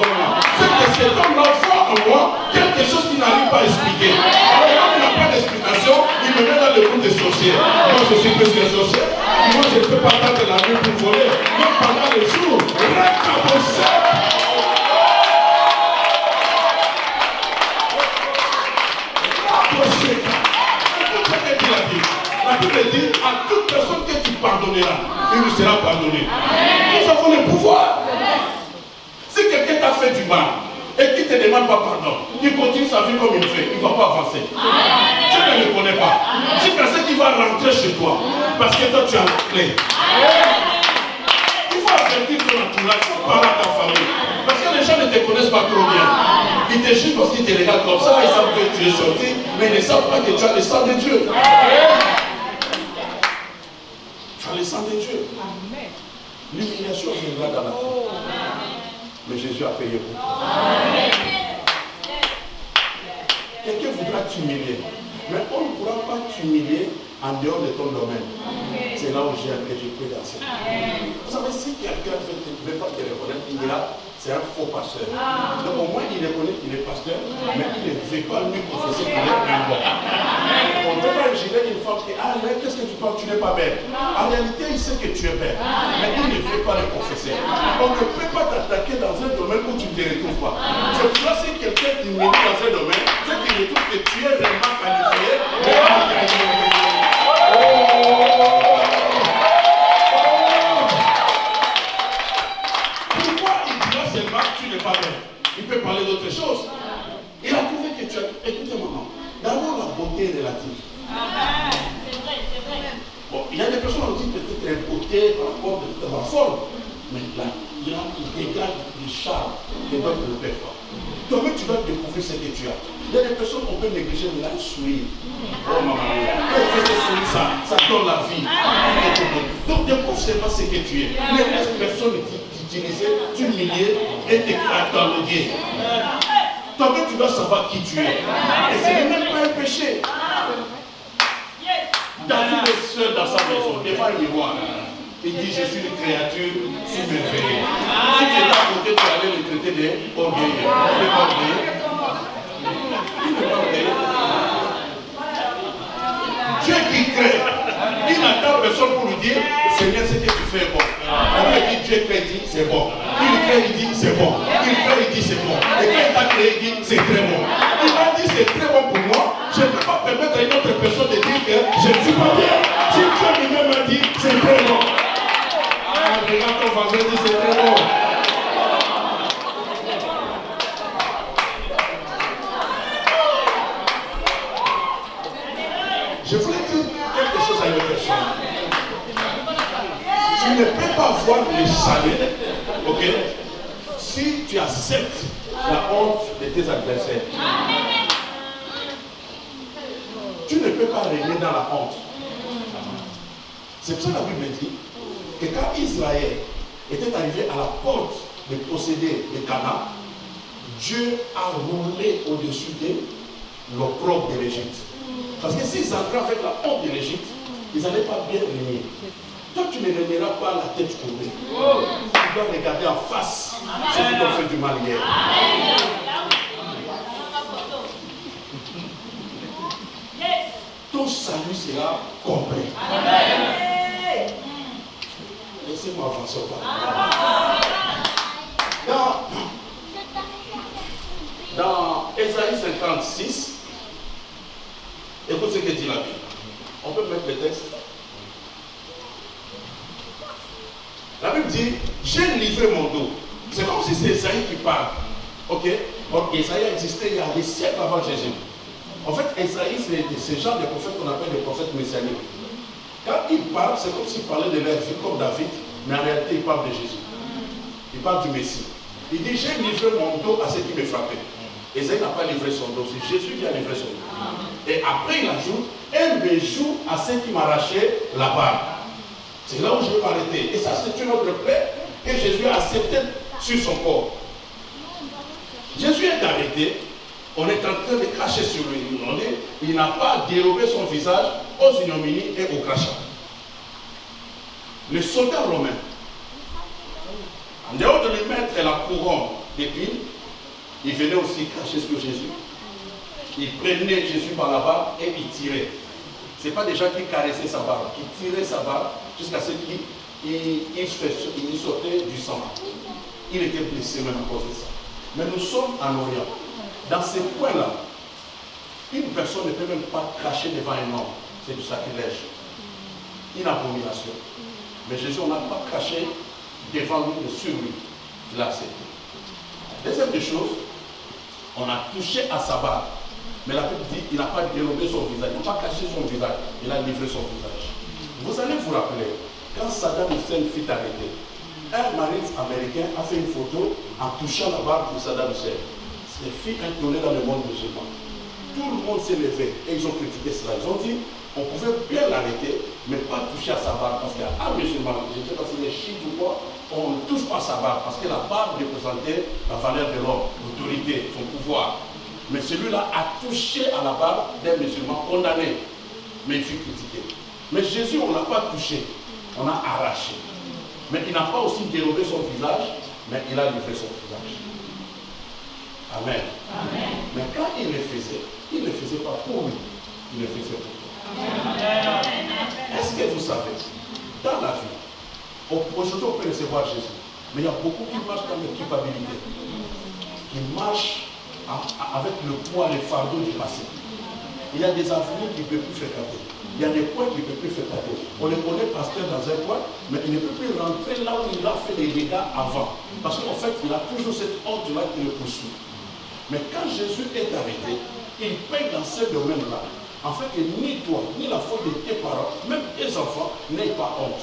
c'est que cet homme-là voit en moi quelque chose qu'il n'arrive pas à expliquer. Alors quand il n'a pas d'explication, il me met dans le groupe des sorciers. Moi je suis plus que sorcier. Moi je ne peux pas attendre la nuit pour voler. Même pendant le jour, reste à vos chefs. La Bible dit à toute personne que tu pardonneras, il lui sera pardonné. Nous avons le pouvoir. Si quelqu'un t'a fait du mal et qu'il ne te demande pas pardon, il continue sa vie comme il fait, il ne va pas avancer. Tu ne le connais pas. Tu pensais qu'il va rentrer chez toi. Parce que toi, tu as la clé. Il faut avertir ton entourage, il faut parler à ta famille. Parce que les gens ne te connaissent pas trop bien. Ils te jugent parce qu'ils te regardent comme ça, ils savent que tu es sorti, mais ils ne savent pas que tu as le sang de Dieu. Tu as le sang de Dieu. L'humiliation viendra dans la vie. Mais Jésus a payé pour toi. Quelqu'un voudra t'humilier. Mais on ne pourra pas t'humilier en dehors de ton domaine. C'est là où j'ai peux danser. Vous savez, si quelqu'un ne veut pas te reconnaître, il dira, c'est un faux pasteur. Donc au moins il reconnaît qu'il est pasteur, mais il ne veut pas lui confesser qu'il est un bon. On ne peut pas juger une femme qui dit, ah, qu'est-ce que tu penses, tu n'es pas belle. En réalité, il sait que tu es belle, mais il ne veut pas le confesser. On ne peut pas t'attaquer dans un domaine où tu ne te retrouves pas. C'est pour ça que si quelqu'un t'humilie dans un domaine, c'est qu'il retrouve que tu es vraiment qualifié. Pourquoi il dira seulement que tu n'es pas belle? Il peut parler d'autre chose. Il a trouvé que tu as... Écoutez-moi, non. D'abord, la beauté est relative. C'est vrai, c'est vrai. Bon, il y a des personnes qui disent peut-être la beauté par rapport à la forme. Mais là, il dégage du charme que d'autres ne peuvent pas. Toi-même, tu dois découvrir ce que tu as. Il y a des personnes qu'on peut négliger, mais là, un sourire. Oh maman, quand il fait ce sourire, ça donne la vie. Donc, découvre seulement ce que tu es. Ne laisse personne t'utiliser, t'humilier et te cataloguer. Toi-même, tu dois savoir qui tu es. Et ce n'est même pas un péché. David est seul dans sa maison, devant un miroir. Il dit, je suis une créature submerveillée. Si tu étais à côté, tu allais le traiter d'orgueilleux. Il n'est pas orgueilleux. Il n'est pas orgueilleux. Dieu qui crée, il n'attend personne pour lui dire, Seigneur, ce que tu fais est bon. On lui dit, Dieu crée, il dit, c'est bon. Il crée, il dit, c'est bon. Il crée, il dit, c'est bon. Et quand il t'a créé, il dit, c'est très bon. Il m'a dit, c'est très bon pour moi. Je ne peux pas permettre à une autre personne de dire que je ne suis pas bien. Si Dieu lui-même m'a dit, c'est très bon. Regarde ton voisin, dit, c'est très bon. Je voulais dire quelque chose à une personne. Tu ne peux pas voir le salut, ok, si tu acceptes la honte de tes adversaires. Tu ne peux pas régner dans la honte. C'est pour ça que la Bible dit que quand Israël était arrivé à la porte de posséder le Canaan, Dieu a roulé au-dessus de l'opprobre de l'Égypte. Parce que s'ils entraient avec la honte de l'Égypte, ils n'allaient pas bien régner. Toi, tu ne régneras pas la tête courbée. Tu dois regarder en face ceux qui t'ont fait du mal hier. Ton salut sera complet. Laissez-moi avancer au pas. Dans Ésaïe 56, écoute ce que dit la Bible. On peut mettre le texte. La Bible dit, j'ai livré mon dos. C'est comme si c'est Ésaïe qui parle. Ok? Donc Ésaïe a existé il y a des siècles avant Jésus. En fait, Ésaïe, c'est ce genre de prophète qu'on appelle des prophètes messianiques. Quand il parle, c'est comme s'il parlait de leur vie comme David, mais en réalité, il parle de Jésus. Il parle du Messie. Il dit, j'ai livré mon dos à ceux qui me frappaient. Ésaïe n'a pas livré son dos, c'est Jésus qui a livré son dos. Et après, il ajoute, et me joue à ceux qui m'arrachaient la barbe. C'est là où je vais m'arrêter. Et ça, c'est une autre plaie que Jésus a acceptée sur son corps. Jésus est arrêté. On est en train de cracher sur lui. Il n'a pas dérobé son visage aux ignominies et au crachat. Le soldat romain, en dehors de lui mettre la couronne d'épines, il venait aussi cracher sur Jésus. Il prenait Jésus par la barbe et il tirait. Ce n'est pas des gens qui caressaient sa barbe, qui tiraient sa barbe jusqu'à ce qu'il sortait du sang. Il était blessé même à cause de ça. Mais nous sommes en Orient. Dans ces points-là, une personne ne peut même pas cracher devant un homme. C'est du sacrilège. Une abomination. Mais Jésus, on n'a pas craché devant lui, sur lui. Il a accepté. Deuxième des choses, on a touché à sa barbe. Mais la Bible dit qu'il n'a pas dérobé son visage. Il n'a pas caché son visage. Il a livré son visage. Vous allez vous rappeler, quand Saddam Hussein fut arrêté, un marine américain a fait une photo en touchant la barbe de Saddam Hussein. C'est fit un tollé dans le monde musulman. Tout le monde s'est levé et ils ont critiqué cela. Ils ont dit, on pouvait bien l'arrêter, mais pas toucher à sa barbe. Parce qu'un musulman, je ne sais pas si les chiites ou quoi, on ne touche pas à sa barbe. Parce que la barbe représentait la valeur de l'homme, l'autorité, son pouvoir. Mais celui-là a touché à la barbe d'un musulman condamné. Mais il fut critiqué. Mais Jésus, on ne l'a pas touché, on a arraché. Mais il n'a pas aussi dérobé son visage, mais il a livré son visage. Amen. Amen. Mais quand il le faisait pas pour lui, il le faisait pour toi. Est-ce que vous savez, dans la vie, aujourd'hui on peut recevoir Jésus, mais il y a beaucoup qui marchent dans la culpabilité, qui marchent avec le poids, le fardeau du passé. Il y a des avenirs qu'il ne peut plus fréquenter. Il y a des points qu'il ne peut plus fréquenter. On le connaît pasteur dans un coin, mais il ne peut plus rentrer là où il a fait des dégâts avant. Parce qu'en fait, il a toujours cette honte-là qui le poursuit. Mais quand Jésus est arrêté, il paye dans ce domaine-là. En fait, ni toi, ni la faute de tes parents, même tes enfants, n'aient pas honte.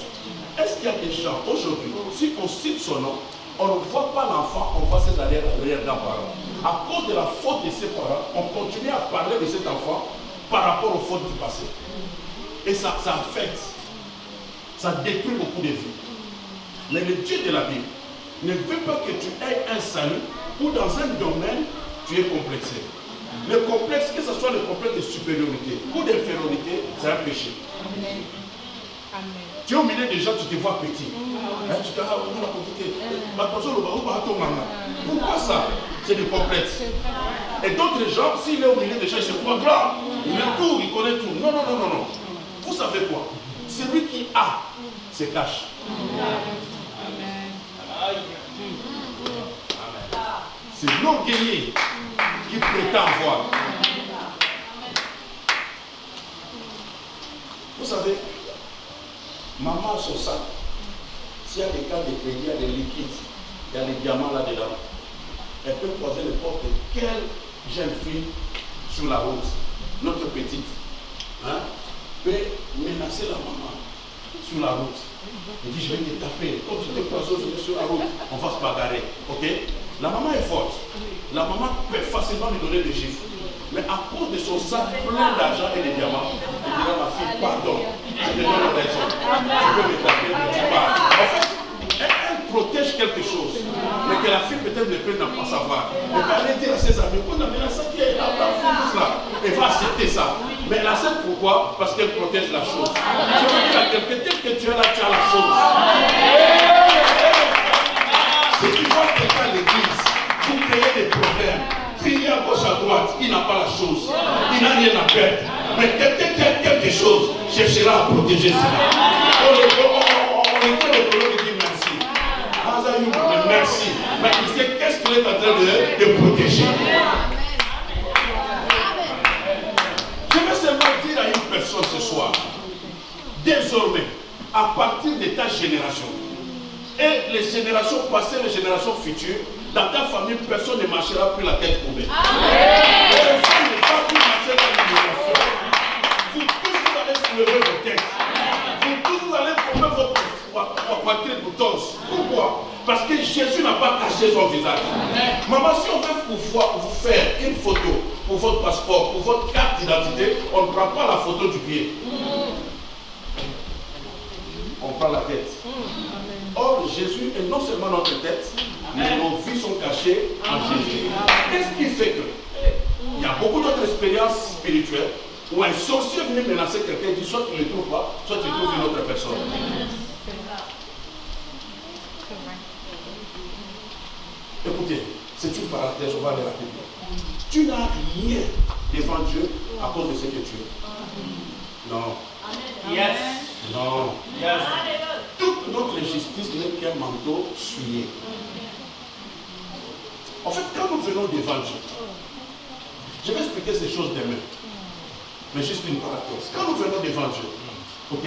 Est-ce qu'il y a des gens aujourd'hui, si on cite son nom, on ne voit pas l'enfant, on voit ses arrière-grands-parents. À cause de la faute de ses parents, on continue à parler de cet enfant par rapport aux fautes du passé. Et ça affecte, ça détruit beaucoup de vies. Mais le Dieu de la Bible ne veut pas que tu aies un salut ou dans un domaine, tu es complexé. Le complexe, que ce soit le complexe de supériorité ou d'infériorité, c'est un péché. Amen. Tu es au milieu des gens, tu te vois petit. Tu te dis, on a compliqué. Pourquoi ça? C'est du complexe. Et d'autres gens, s'il est au milieu des gens, il se croit grand. Il est tout, il connaît tout. Non, non, non, non, non. Vous savez quoi? Celui qui a se cache. C'est l'orgueilleux qui prétend voir. Vous savez, maman son sac, s'il y a des cas de crédit, il y a des liquides, il y a des diamants là-dedans, elle peut croiser n'importe quelle jeune fille sur la route, notre petite, peut menacer la maman sur la route. Elle dit, je vais te taper, comme tu te croises sur la route, on va se bagarrer, ok? La maman est forte, la maman peut facilement lui donner des chiffres. Mais à cause de son sac plein d'argent et de diamants, elle dira à ma fille, pardon, je te donne raison, tu peux me taper, mais tu pars. En fait, elle protège quelque chose, mais que la fille peut-être ne peut pas savoir. Elle va aller dire à ses amis, on a mis la sac qui est là, tout cela. Elle va accepter ça. Mais elle accepte pourquoi? Parce qu'elle protège la chose. Je veux dire à quelqu'un, tel que tu es là, tu as la chose. Si tu vois quelqu'un à l'église, pour créer des problèmes, crier à gauche à droite, il n'a pas la chose. Il n'a rien à perdre. Mais quelqu'un qui a quelque chose cherchera à protéger cela. On écoute le problème et dit merci. Mais merci. Mais il sait qu'est-ce qu'il est en train de protéger. Je vais seulement dire à une personne ce soir, désormais, à partir de ta génération, et les générations passées, les générations futures, dans ta famille, personne ne marchera plus la tête courbée. Personne ne va plus marcher dans l'immigration. Vous tous, vous allez soulever vos têtes. Vous tous, vous allez prendre votre poitrine pour torse. Pourquoi? Parce que Jésus n'a pas caché son visage. Maman, si on veut pouvoir vous faire une photo pour votre passeport, pour votre carte d'identité, on ne prend pas la photo du pied. On prend la tête. Or, Jésus est non seulement notre tête, mais nos vies sont cachées en Jésus. Qu'est-ce qui fait que il y a beaucoup d'autres expériences spirituelles où un sorcier vient menacer quelqu'un et dit soit tu ne le trouves pas, soit tu trouves une autre personne. Écoutez, c'est une parenthèse, on va aller rapidement. Tu n'as rien devant Dieu à cause de ce que tu es. Non. Yes. Non. Yes. Toute notre justice n'est qu'un manteau souillé. En fait, quand nous venons devant Dieu, je vais expliquer ces choses demain. Mais juste une parenthèse. Quand nous venons devant Dieu, ok,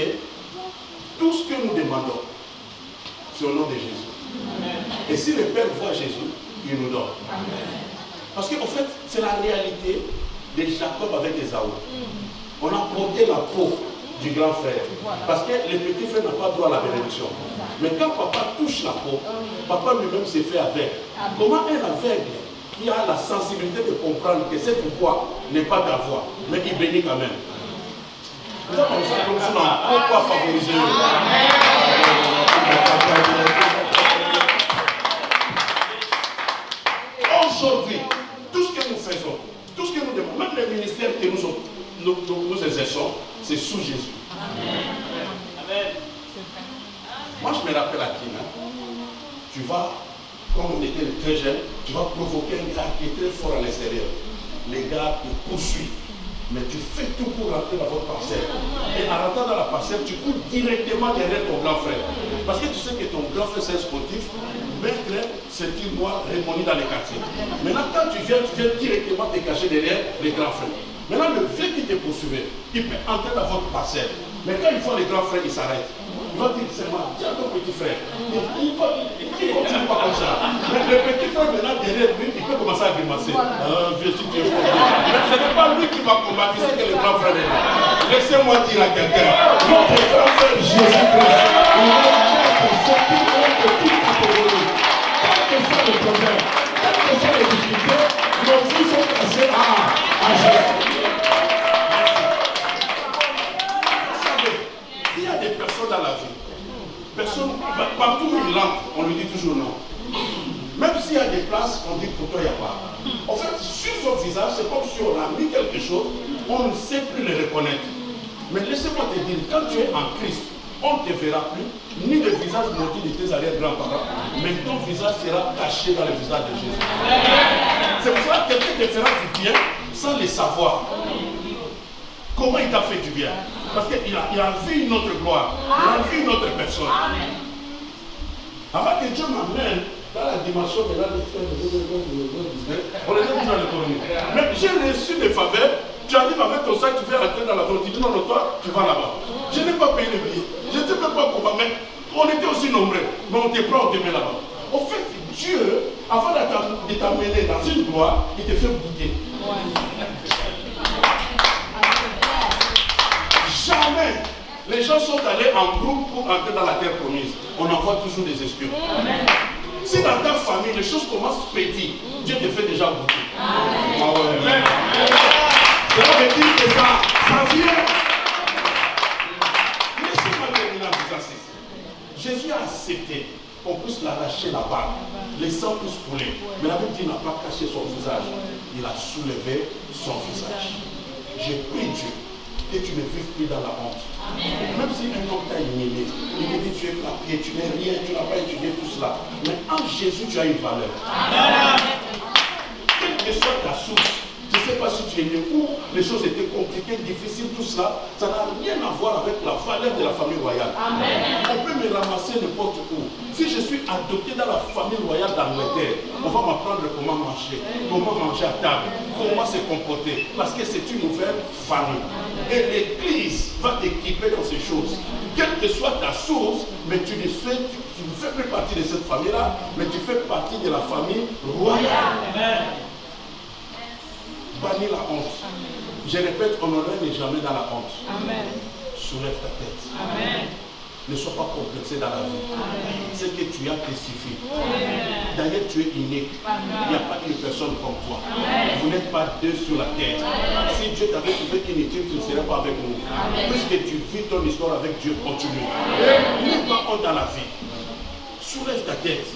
tout ce que nous demandons, c'est au nom de Jésus. Et si le Père voit Jésus, il nous donne. Parce qu'en fait, c'est la réalité de Jacob avec Ésaü. On a porté la peau du grand frère. Parce que le petit frère n'a pas droit à la bénédiction. Mais quand papa touche la peau, papa lui-même s'est fait aveugle. Comment un aveugle qui a la sensibilité de comprendre que cette voix n'est pas ta voix, mais il bénit quand même? Nous avons comme ça, comme ça, pourquoi favoriser? Aujourd'hui, tout ce que nous faisons, tout ce que nous demandons, même les ministères que nous exerçons, c'est sous Jésus. Amen. Moi, je me rappelle à Kina, tu vas, comme on était très jeune, tu vas provoquer un gars qui est très fort à l'extérieur. Les gars te poursuivent. Mais tu fais tout pour rentrer dans votre parcelle. Et en rentrant dans la parcelle, tu cours directement derrière ton grand frère. Parce que tu sais que ton grand frère c'est un sportif, main claire, ceinture noire, répondue dans les quartiers. Maintenant, quand tu viens directement te cacher derrière les grands frères. Maintenant, le vieux qui te poursuivait, il peut entrer dans votre parcelle. Mais quand il voit les grands frères, il s'arrête. Il va dire seulement, tiens ton petit frère. Il ne continue pas comme ça. Mais le petit frère, maintenant, derrière lui, il peut commencer à grimacer. Vieux, si tu es fort. Mais ce n'est pas lui qui va combattre, c'est que le grand frère est là. Laissez-moi dire à quelqu'un, notre grand frère Jésus-Christ, il est là pour sortir de toute catégorie. Quel que soit le problème, quelles que soient les difficultés, nos vies sont passées à Jésus. Il y a des personnes dans la vie. Partout où il entre, on lui dit toujours non. Même s'il y a des places, on dit pour toi il n'y a pas. En fait, sur son visage, c'est comme si on a mis quelque chose, on ne sait plus le reconnaître. Mais laissez-moi te dire, quand tu es en Christ, on ne te verra plus, ni le visage maudit de tes arrière-grands-parents, mais ton visage sera caché dans le visage de Jésus. C'est pour ça que quelqu'un te fera du bien sans le savoir. Comment il t'a fait du bien? Parce qu'il a vu une autre gloire, il a vu une autre personne. Avant que Dieu m'amène dans la dimension de la on est dans l'économie. Mais j'ai reçu des faveurs, tu arrives avec ton sac, tu veux rentrer dans la voiture, tu dis non, non, toi, tu vas là-bas. Je n'ai pas payé le billet, je ne sais même pas comment, mais on était aussi nombreux, mais on te prend, on te met là-bas. En fait, Dieu, avant de t'amener dans une gloire, il te fait goûter. Jamais les gens sont allés en groupe pour entrer dans la terre promise. On envoie toujours des espions. Si dans ta famille les choses commencent petites, Dieu te fait déjà goûter. Cela veut dire que ça vient. Laissez-moi terminer en disant ceci. Jésus a accepté qu'on puisse l'arracher la barbe. Les sangs puissent couler. Mais la Bible dit qu'il n'a pas caché son visage. Il a soulevé son visage. J'ai pris Dieu. Que tu ne vives plus dans la honte. Même si un homme t'a humilié, il te dit tu es papier, tu n'es rien, tu n'as pas étudié tout cela. Mais en Jésus, tu as une valeur. Quelle que soit ta source, je ne sais pas si tu es né où les choses étaient compliquées, difficiles, tout cela, ça n'a rien à voir avec la valeur de la famille royale. On peut me ramasser n'importe où. Si je suis adopté dans la famille royale d'Angleterre, on va m'apprendre comment manger à table, comment se comporter, parce que c'est une nouvelle famille. Et l'Église va t'équiper dans ces choses. Quelle que soit ta source, mais tu ne fais plus partie de cette famille-là, mais tu fais partie de la famille royale. Bannis la honte. Je répète, honorer n'est jamais dans la honte. Amen. Soulève ta tête. Amen. Ne sois pas complexé dans la vie. Ce que tu as testifie. D'ailleurs, tu es unique. Il n'y a pas une personne comme toi. Amen. Vous n'êtes pas deux sur la terre. Amen. Si Dieu t'avait trouvé inutile, tu ne serais pas avec nous. Amen. Puisque tu vis ton histoire avec Dieu, continue. N'aie pas honte dans la vie. Soulève ta tête.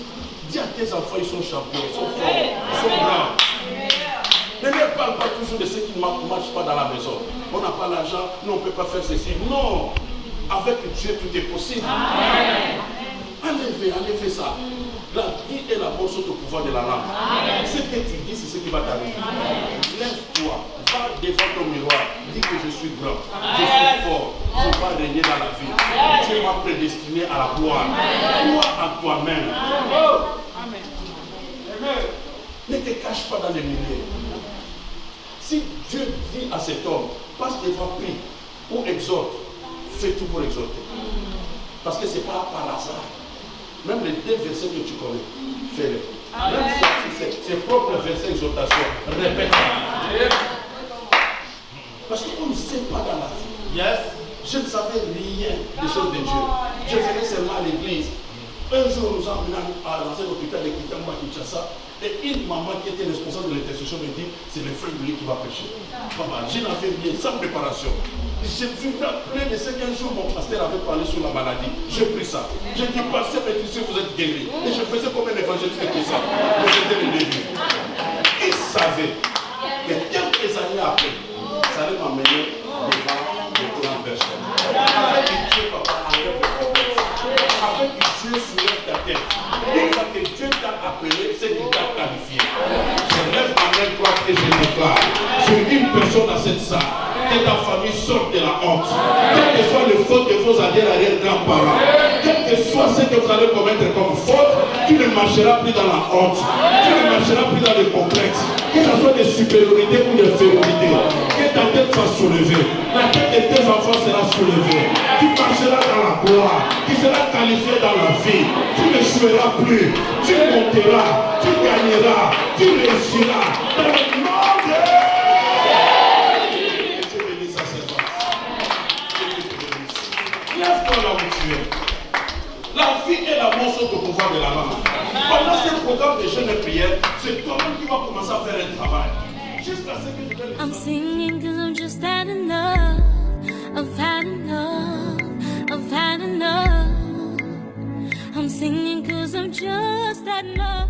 Dis à tes enfants, ils sont champions, ils sont forts, ils sont grands. Ne leur parle pas toujours de ce qui ne marche pas dans la maison. On n'a pas l'argent, nous on ne peut pas faire ceci. Non, avec Dieu tout est possible. Enlevez ça. La vie et la mort sont au pouvoir de la langue. Ce que tu dis, c'est ce qui va t'arriver. Lève-toi, va devant ton miroir, dis que je suis grand, je suis fort, je vais régner dans la vie. Dieu m'a prédestiné à la gloire. Crois en toi-même. Ne te cache pas dans les milieux. Si Dieu dit à cet homme, passe devant, prie ou exhorte, fais tout pour exhorter. Parce que ce n'est pas par hasard. Même les deux versets que tu connais, fais-les. Même si c'est tes propres versets d'exhortation, répète-les. Parce qu'on ne sait pas dans la vie. Yes. Je ne savais rien des choses de Dieu. Je venais seulement à l'église. Un jour, nous sommes venus à l'ancien hôpital de Kitamba à Kinshasa. Et une maman qui était responsable de l'intercession me dit, c'est le frère Louis qui va prêcher. Papa, je n'avais rien, sans préparation. J'ai vu plus de 5 jours, mon pasteur avait parlé sur la maladie. J'ai pris ça. J'ai dit, pasteur, vous êtes guéri. Et je faisais comme un évangéliste que ça. Mais c'était le début. Il savait que quelques années après, ça allait m'amener devant le grand berger. Avec Dieu, papa, enlève le problème. Avec Dieu soulève ta tête. Une fois que Dieu t'a appelé, c'est qu'il t'a qualifié. Je lève ma main droite et je déclare sur une personne dans cette salle, que ta famille sorte de la honte. Quel que soit le faute de vos arrière-grands-parents, quel que soit ce que vous allez commettre comme faute, tu ne marcheras plus dans la honte. Tu ne marcheras plus dans le complexe. Que ce soit des supériorités ou des infériorités. Que ta tête soit soulevée. La tête de tes enfants sera soulevée. Tu marcheras dans la gloire. Tu seras qualifié dans la vie. Tu ne joueras plus. Tu monteras. Tu gagneras. Tu réussiras. Dans le nom de Dieu bénisse à cette fois. Lève-toi là où tu es. La vie et la mort sont au pouvoir de la main. Pendant ce programme de jeûne et prière, c'est toi-même qui vas commencer à faire un travail. Jusqu'à ce que je vais I'm singing cause I'm just had enough. I've had enough. I've had enough. I'm singing cause I'm just had enough.